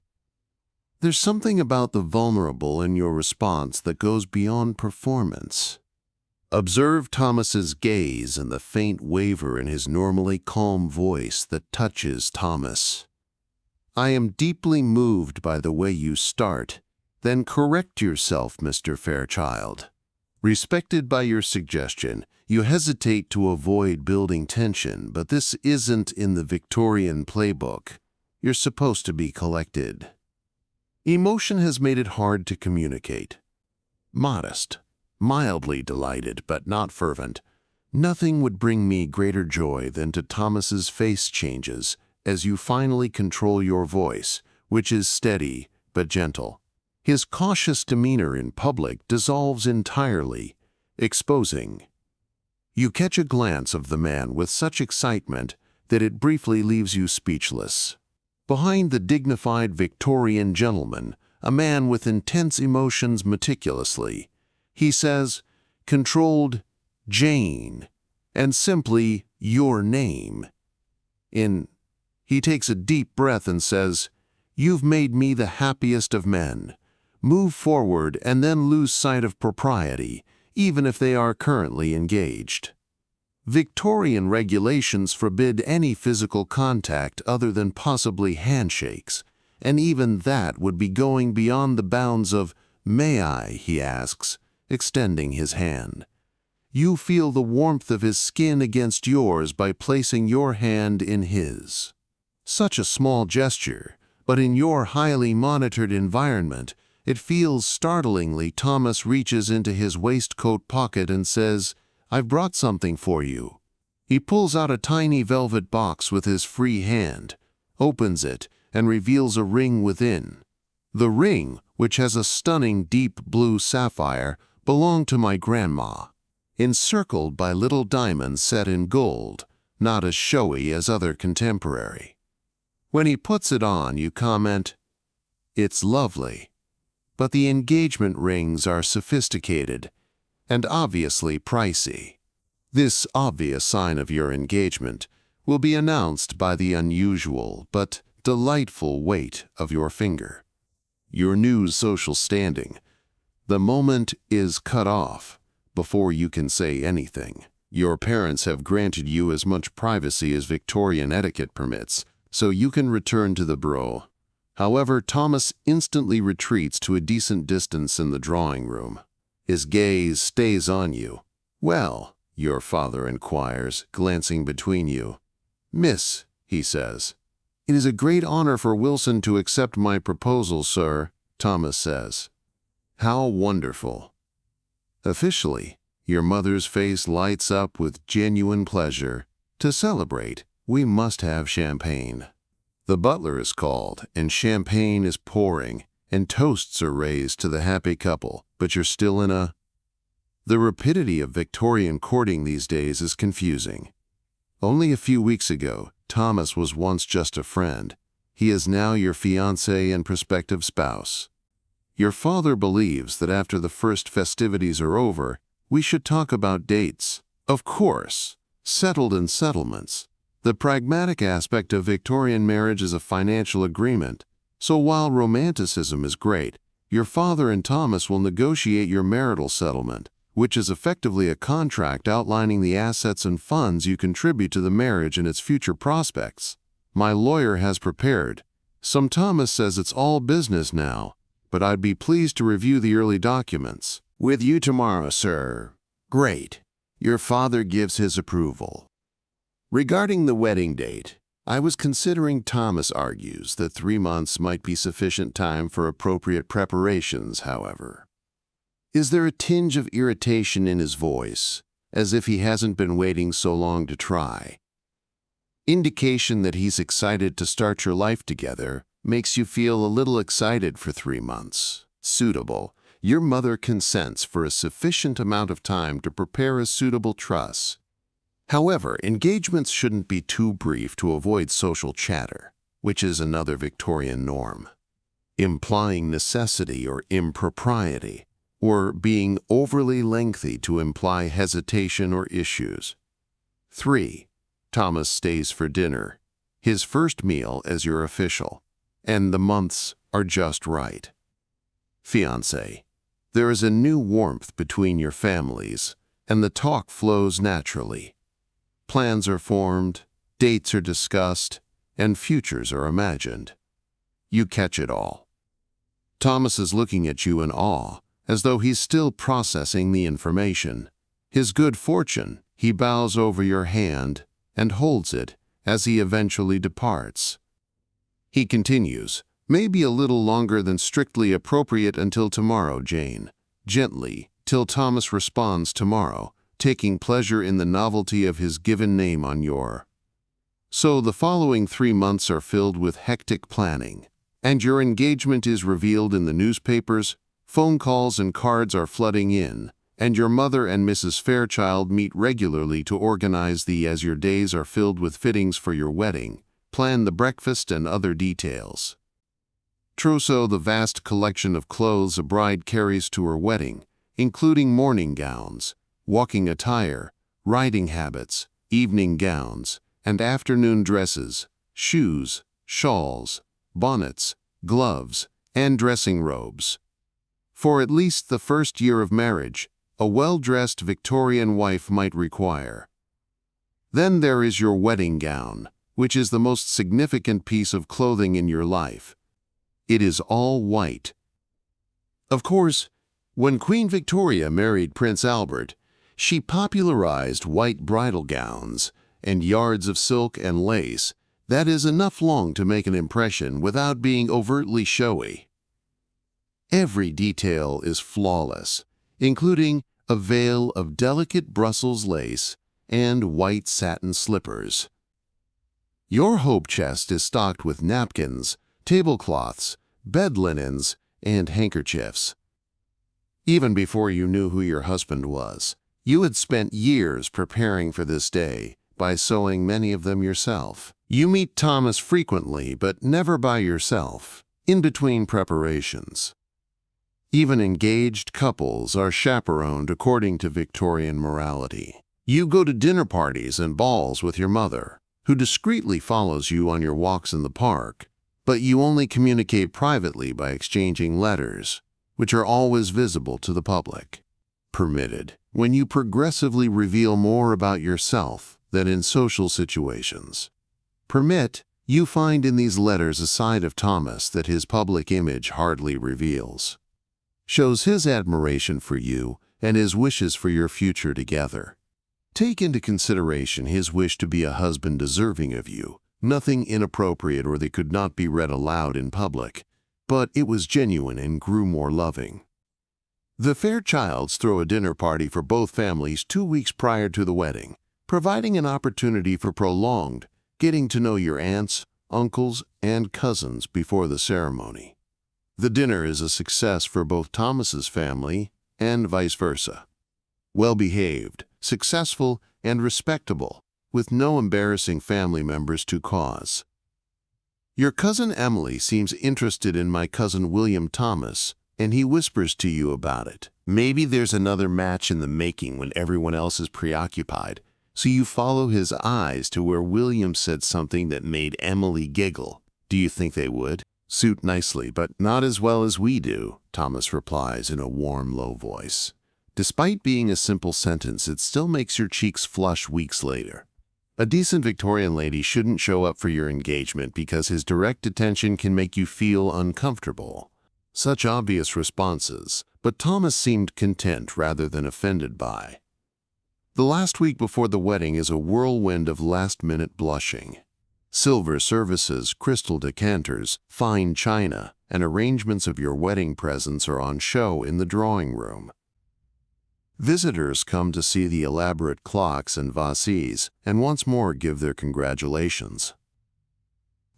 there's something about the vulnerable in your response that goes beyond performance. Observe Thomas's gaze and the faint waver in his normally calm voice that touches Thomas. "I am deeply moved by the way you start. Then correct yourself, Mr. Fairchild. Respected by your suggestion, you hesitate to avoid building tension, but this isn't in the Victorian playbook. You're supposed to be collected." Emotion has made it hard to communicate. Modest, mildly delighted, but not fervent. Nothing would bring me greater joy than to Thomas's face changes as you finally control your voice, which is steady but gentle. His cautious demeanor in public dissolves entirely, exposing. You catch a glance of the man with such excitement that it briefly leaves you speechless. Behind the dignified Victorian gentleman, a man with intense emotions meticulously, he says, controlled, Jane, and simply your name. He takes a deep breath and says, "You've made me the happiest of men. Move forward and then lose sight of propriety, even if they are currently engaged." Victorian regulations forbid any physical contact other than possibly handshakes, and even that would be going beyond the bounds of, "May I?" he asks, extending his hand. You feel the warmth of his skin against yours by placing your hand in his. Such a small gesture, but in your highly monitored environment, it feels startlingly. Thomas reaches into his waistcoat pocket and says, "I've brought something for you." He pulls out a tiny velvet box with his free hand, opens it, and reveals a ring within. The ring, which has a stunning deep blue sapphire, belonged to my grandma, encircled by little diamonds set in gold, not as showy as other contemporary. When he puts it on, you comment, "It's lovely." But the engagement rings are sophisticated and obviously pricey. This obvious sign of your engagement will be announced by the unusual but delightful weight of your finger. Your new social standing. The moment is cut off before you can say anything. Your parents have granted you as much privacy as Victorian etiquette permits, so you can return to the bureau. However, Thomas instantly retreats to a decent distance in the drawing room. His gaze stays on you. "Well," your father inquires, glancing between you. "Miss," he says. "It is a great honor for Wilson to accept my proposal, sir," Thomas says. "How wonderful." Officially, your mother's face lights up with genuine pleasure. To celebrate, we must have champagne. The butler is called, and champagne is pouring, and toasts are raised to the happy couple, but you're still in a... The rapidity of Victorian courting these days is confusing. Only a few weeks ago, Thomas was once just a friend. He is now your fiancé and prospective spouse. Your father believes that after the first festivities are over, we should talk about dates. Of course, settled in settlements. The pragmatic aspect of Victorian marriage is a financial agreement, so while romanticism is great, your father and Thomas will negotiate your marital settlement, which is effectively a contract outlining the assets and funds you contribute to the marriage and its future prospects. My lawyer has prepared. Some Thomas says it's all business now, but I'd be pleased to review the early documents. With you tomorrow, sir. Great. Your father gives his approval. Regarding the wedding date, I was considering. Thomas argues that 3 months might be sufficient time for appropriate preparations, however. Is there a tinge of irritation in his voice, as if he hasn't been waiting so long to try? Indication that he's excited to start your life together makes you feel a little excited for 3 months. Suitable. Your mother consents for a sufficient amount of time to prepare a suitable truss. However, engagements shouldn't be too brief to avoid social chatter, which is another Victorian norm, implying necessity or impropriety, or being overly lengthy to imply hesitation or issues. 3. Thomas stays for dinner, his first meal as your official, and the months are just right. Fiancé. There is a new warmth between your families, and the talk flows naturally. Plans are formed, dates are discussed, and futures are imagined. You catch it all. Thomas is looking at you in awe, as though he's still processing the information. His good fortune, he bows over your hand and holds it as he eventually departs. He continues, "Maybe a little longer than strictly appropriate until tomorrow, Jane." Gently, till Thomas responds tomorrow, taking pleasure in the novelty of his given name on your. So the following 3 months are filled with hectic planning, and your engagement is revealed in the newspapers, phone calls and cards are flooding in, and your mother and Mrs. Fairchild meet regularly to organize as your days are filled with fittings for your wedding, plan the breakfast and other details. Trousseau, the vast collection of clothes a bride carries to her wedding, including morning gowns, walking attire, riding habits, evening gowns, and afternoon dresses, shoes, shawls, bonnets, gloves, and dressing robes. For at least the first year of marriage, a well-dressed Victorian wife might require. Then there is your wedding gown, which is the most significant piece of clothing in your life. It is all white. Of course, when Queen Victoria married Prince Albert, she popularized white bridal gowns and yards of silk and lace that is enough long to make an impression without being overtly showy. Every detail is flawless, including a veil of delicate Brussels lace and white satin slippers. Your hope chest is stocked with napkins, tablecloths, bed linens, and handkerchiefs. Even before you knew who your husband was, you had spent years preparing for this day by sewing many of them yourself. You meet Thomas frequently, but never by yourself, in between preparations. Even engaged couples are chaperoned according to Victorian morality. You go to dinner parties and balls with your mother, who discreetly follows you on your walks in the park, but you only communicate privately by exchanging letters, which are always visible to the public. Permitted, when you progressively reveal more about yourself than in social situations. Permit, you find in these letters a side of Thomas that his public image hardly reveals. Shows his admiration for you and his wishes for your future together. Take into consideration his wish to be a husband deserving of you, nothing inappropriate or that could not be read aloud in public, but it was genuine and grew more loving. The Fairchilds throw a dinner party for both families 2 weeks prior to the wedding, providing an opportunity for prolonged getting to know your aunts, uncles, and cousins before the ceremony. The dinner is a success for both Thomas's family and vice versa. Well-behaved, successful, and respectable, with no embarrassing family members to cause. Your cousin Emily seems interested in my cousin William Thomas, and he whispers to you about it. Maybe there's another match in the making when everyone else is preoccupied, so you follow his eyes to where William said something that made Emily giggle. Do you think they would? Suit nicely, but not as well as we do, Thomas replies in a warm, low voice. Despite being a simple sentence, it still makes your cheeks flush weeks later. A decent Victorian lady shouldn't show up for your engagement because his direct attention can make you feel uncomfortable. Such obvious responses, but Thomas seemed content rather than offended by. The last week before the wedding is a whirlwind of last-minute blushing. Silver services, crystal decanters, fine china, and arrangements of your wedding presents are on show in the drawing room. Visitors come to see the elaborate clocks and vases and once more give their congratulations.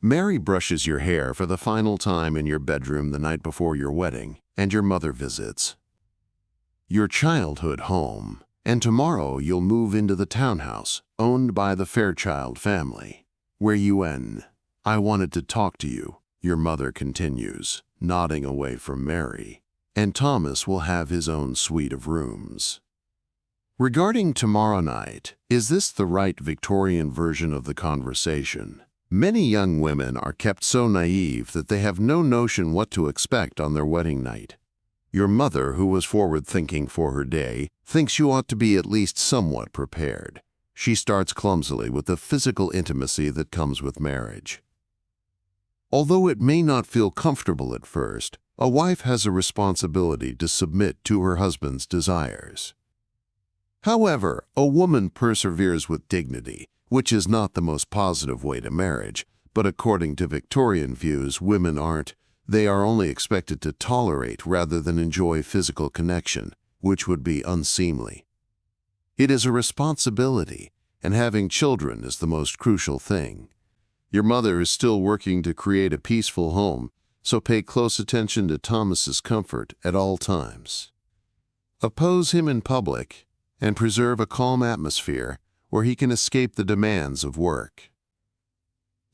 Mary brushes your hair for the final time in your bedroom the night before your wedding, and your mother visits your childhood home, and tomorrow you'll move into the townhouse owned by the Fairchild family, where I wanted to talk to you, your mother continues, nodding away from Mary, and Thomas will have his own suite of rooms. Regarding tomorrow night, is this the right Victorian version of the conversation? Many young women are kept so naive that they have no notion what to expect on their wedding night. Your mother, who was forward-thinking for her day, thinks you ought to be at least somewhat prepared. She starts clumsily with the physical intimacy that comes with marriage. Although it may not feel comfortable at first, a wife has a responsibility to submit to her husband's desires. However, a woman perseveres with dignity, which is not the most positive way to marriage, but according to Victorian views, women aren't. They are only expected to tolerate rather than enjoy physical connection, which would be unseemly. It is a responsibility, and having children is the most crucial thing. Your mother is still working to create a peaceful home, so pay close attention to Thomas's comfort at all times. Oppose him in public and preserve a calm atmosphere where he can escape the demands of work.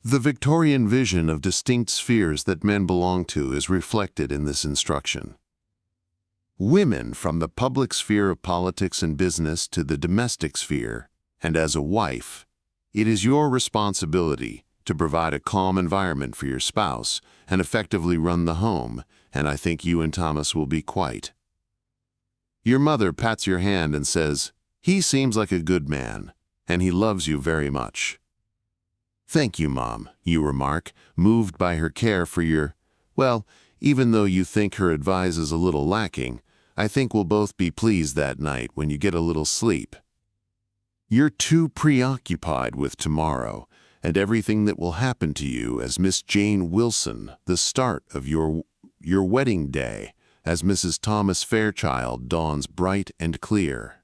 The Victorian vision of distinct spheres that men belong to is reflected in this instruction. Women from the public sphere of politics and business to the domestic sphere, and as a wife, it is your responsibility to provide a calm environment for your spouse and effectively run the home, and I think you and Thomas will be quite. Your mother pats your hand and says, "He seems like a good man, and he loves you very much." "Thank you, Mom," you remark, moved by her care for your, well, even though you think her advice is a little lacking, I think we'll both be pleased that night when you get a little sleep. You're too preoccupied with tomorrow and everything that will happen to you as Miss Jane Wilson, the start of your wedding day, as Mrs. Thomas Fairchild dawns bright and clear.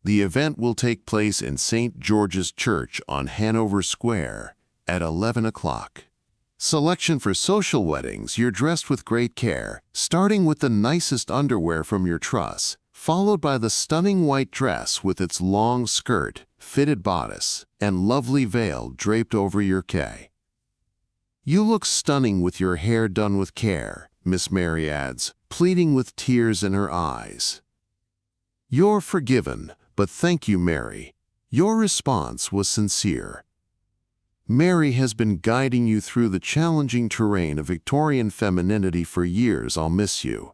The event will take place in St. George's Church on Hanover Square at 11 o'clock. Selection for social weddings, you're dressed with great care, starting with the nicest underwear from your truss, followed by the stunning white dress with its long skirt, fitted bodice, and lovely veil draped over your quai. You look stunning with your hair done with care, Miss Mary adds, pleading with tears in her eyes. You're forgiven, but thank you, Mary. Your response was sincere. Mary has been guiding you through the challenging terrain of Victorian femininity for years. I'll miss you.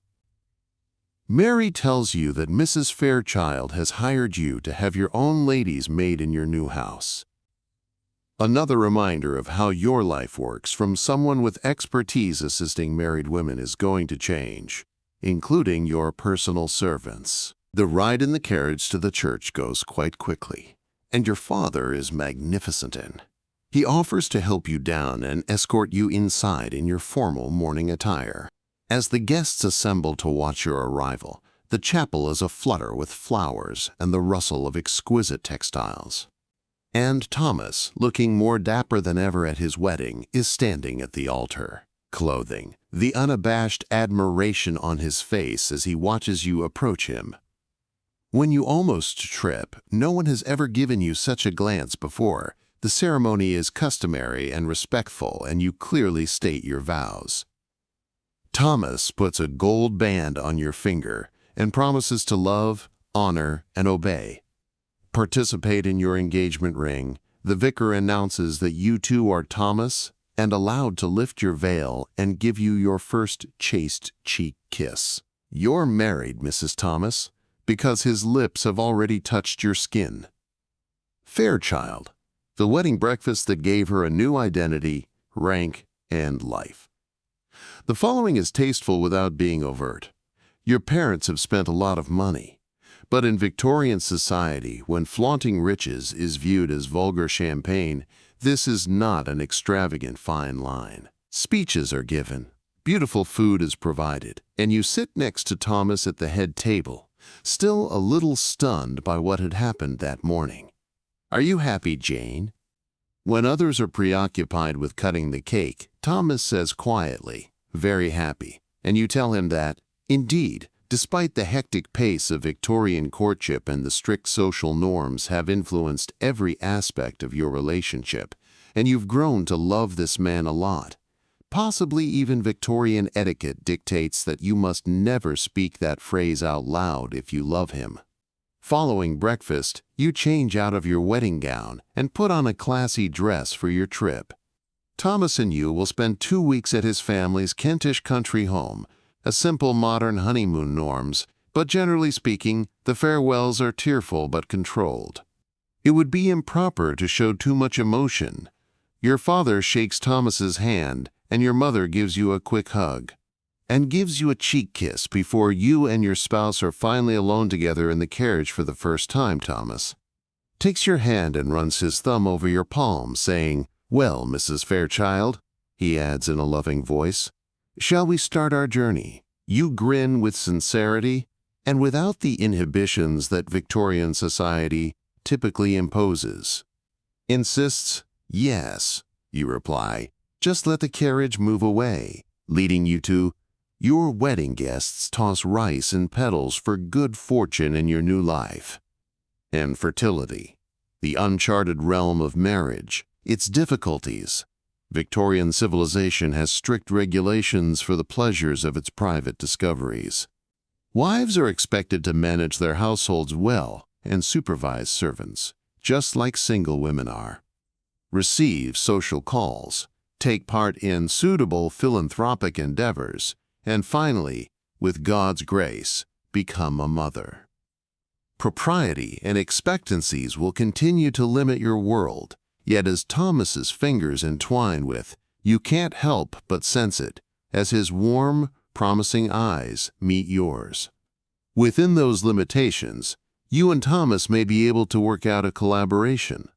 Mary tells you that Mrs. Fairchild has hired you to have your own ladies' maid in your new house. Another reminder of how your life works from someone with expertise assisting married women is going to change, including your personal servants. The ride in the carriage to the church goes quite quickly, and your father is magnificent in. He offers to help you down and escort you inside in your formal morning attire. As the guests assemble to watch your arrival, the chapel is aflutter with flowers and the rustle of exquisite textiles. And Thomas, looking more dapper than ever at his wedding, is standing at the altar, clothing the unabashed admiration on his face as he watches you approach him. When you almost trip, no one has ever given you such a glance before. The ceremony is customary and respectful, and you clearly state your vows. Thomas puts a gold band on your finger and promises to love, honor, and obey. Participate in your engagement ring. The vicar announces that you two are Thomas and allowed to lift your veil and give you your first chaste cheek kiss. You're married, Mrs. Thomas, because his lips have already touched your skin. Fairchild, the wedding breakfast that gave her a new identity, rank, and life. The following is tasteful without being overt. Your parents have spent a lot of money, but in Victorian society, when flaunting riches is viewed as vulgar champagne, this is not an extravagant fine line. Speeches are given, beautiful food is provided, and you sit next to Thomas at the head table, still a little stunned by what had happened that morning. Are you happy, Jane? When others are preoccupied with cutting the cake, Thomas says quietly, very happy, and you tell him that, indeed, despite the hectic pace of Victorian courtship and the strict social norms have influenced every aspect of your relationship, and you've grown to love this man a lot. Possibly even Victorian etiquette dictates that you must never speak that phrase out loud if you love him. Following breakfast, you change out of your wedding gown and put on a classy dress for your trip. Thomas and you will spend 2 weeks at his family's Kentish country home, a simple modern honeymoon norms, but generally speaking, the farewells are tearful but controlled. It would be improper to show too much emotion. Your father shakes Thomas's hand, and your mother gives you a quick hug, and gives you a cheek kiss before you and your spouse are finally alone together in the carriage for the first time. Thomas takes your hand and runs his thumb over your palm, saying, "Well, Mrs. Fairchild," he adds in a loving voice, "shall we start our journey?" You grin with sincerity and without the inhibitions that Victorian society typically imposes. Insists, "Yes," you reply, "just let the carriage move away," leading you to, Your wedding guests toss rice and petals for good fortune in your new life. And fertility, the uncharted realm of marriage, its difficulties. Victorian civilization has strict regulations for the pleasures of its private discoveries. Wives are expected to manage their households well and supervise servants, just like single women are. Receive social calls, take part in suitable philanthropic endeavors, and finally, with God's grace, become a mother. Propriety and expectancies will continue to limit your world, yet as Thomas's fingers entwine with, you can't help but sense it, as his warm, promising eyes meet yours. Within those limitations, you and Thomas may be able to work out a collaboration,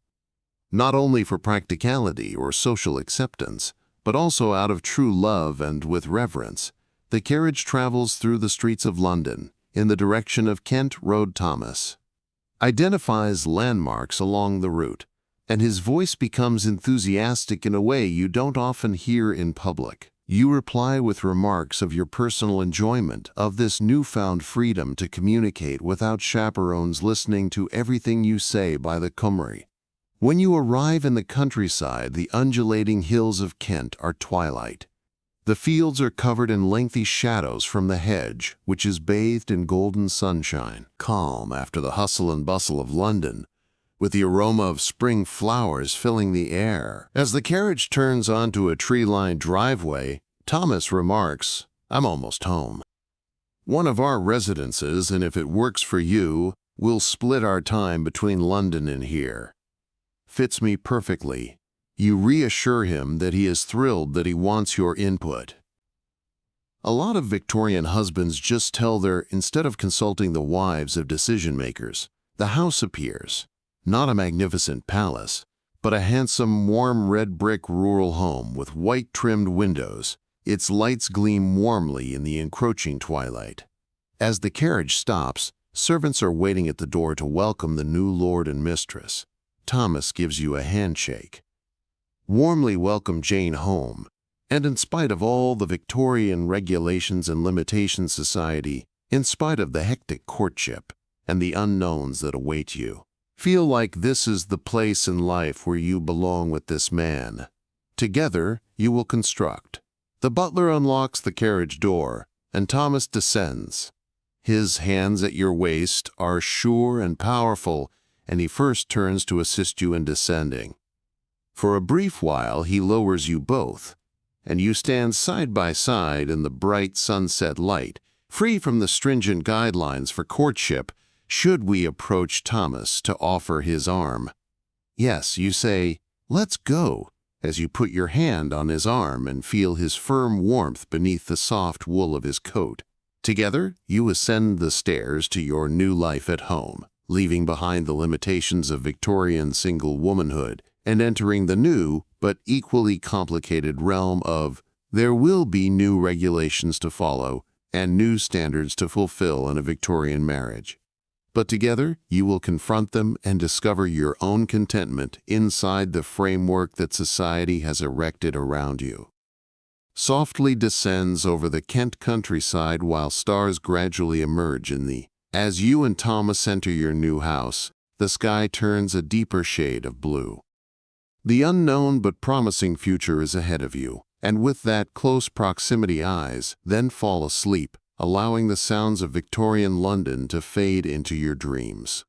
not only for practicality or social acceptance, but also out of true love and with reverence. The carriage travels through the streets of London in the direction of Kent Road. Thomas identifies landmarks along the route, and his voice becomes enthusiastic in a way you don't often hear in public. You reply with remarks of your personal enjoyment of this newfound freedom to communicate without chaperones listening to everything you say by the Cymry. When you arrive in the countryside, the undulating hills of Kent are twilight. The fields are covered in lengthy shadows from the hedge, which is bathed in golden sunshine, calm after the hustle and bustle of London, with the aroma of spring flowers filling the air. As the carriage turns onto a tree-lined driveway, Thomas remarks, "I'm almost home. One of our residences, and if it works for you, we'll split our time between London and here. Fits me perfectly." You reassure him that he is thrilled that he wants your input. A lot of Victorian husbands just tell instead of consulting the wives of decision-makers, the house appears. Not a magnificent palace, but a handsome, warm red brick rural home with white-trimmed windows. Its lights gleam warmly in the encroaching twilight. As the carriage stops, servants are waiting at the door to welcome the new lord and mistress. Thomas gives you a handshake. Warmly welcome Jane home, and in spite of all the Victorian regulations and limitations society, in spite of the hectic courtship and the unknowns that await you, feel like this is the place in life where you belong with this man. Together, you will construct. The butler unlocks the carriage door, and Thomas descends. His hands at your waist are sure and powerful, and he first turns to assist you in descending. For a brief while, he lowers you both, and you stand side by side in the bright sunset light, free from the stringent guidelines for courtship. Should we approach Thomas to offer his arm? Yes, you say, "Let's go," as you put your hand on his arm and feel his firm warmth beneath the soft wool of his coat. Together, you ascend the stairs to your new life at home, leaving behind the limitations of Victorian single womanhood and entering the new but equally complicated realm of there will be new regulations to follow and new standards to fulfill in a Victorian marriage. But together, you will confront them and discover your own contentment inside the framework that society has erected around you. Softly descends over the Kent countryside while stars gradually emerge in the. As you and Thomas enter your new house, the sky turns a deeper shade of blue. The unknown but promising future is ahead of you, and with that close proximity eyes then fall asleep, allowing the sounds of Victorian London to fade into your dreams.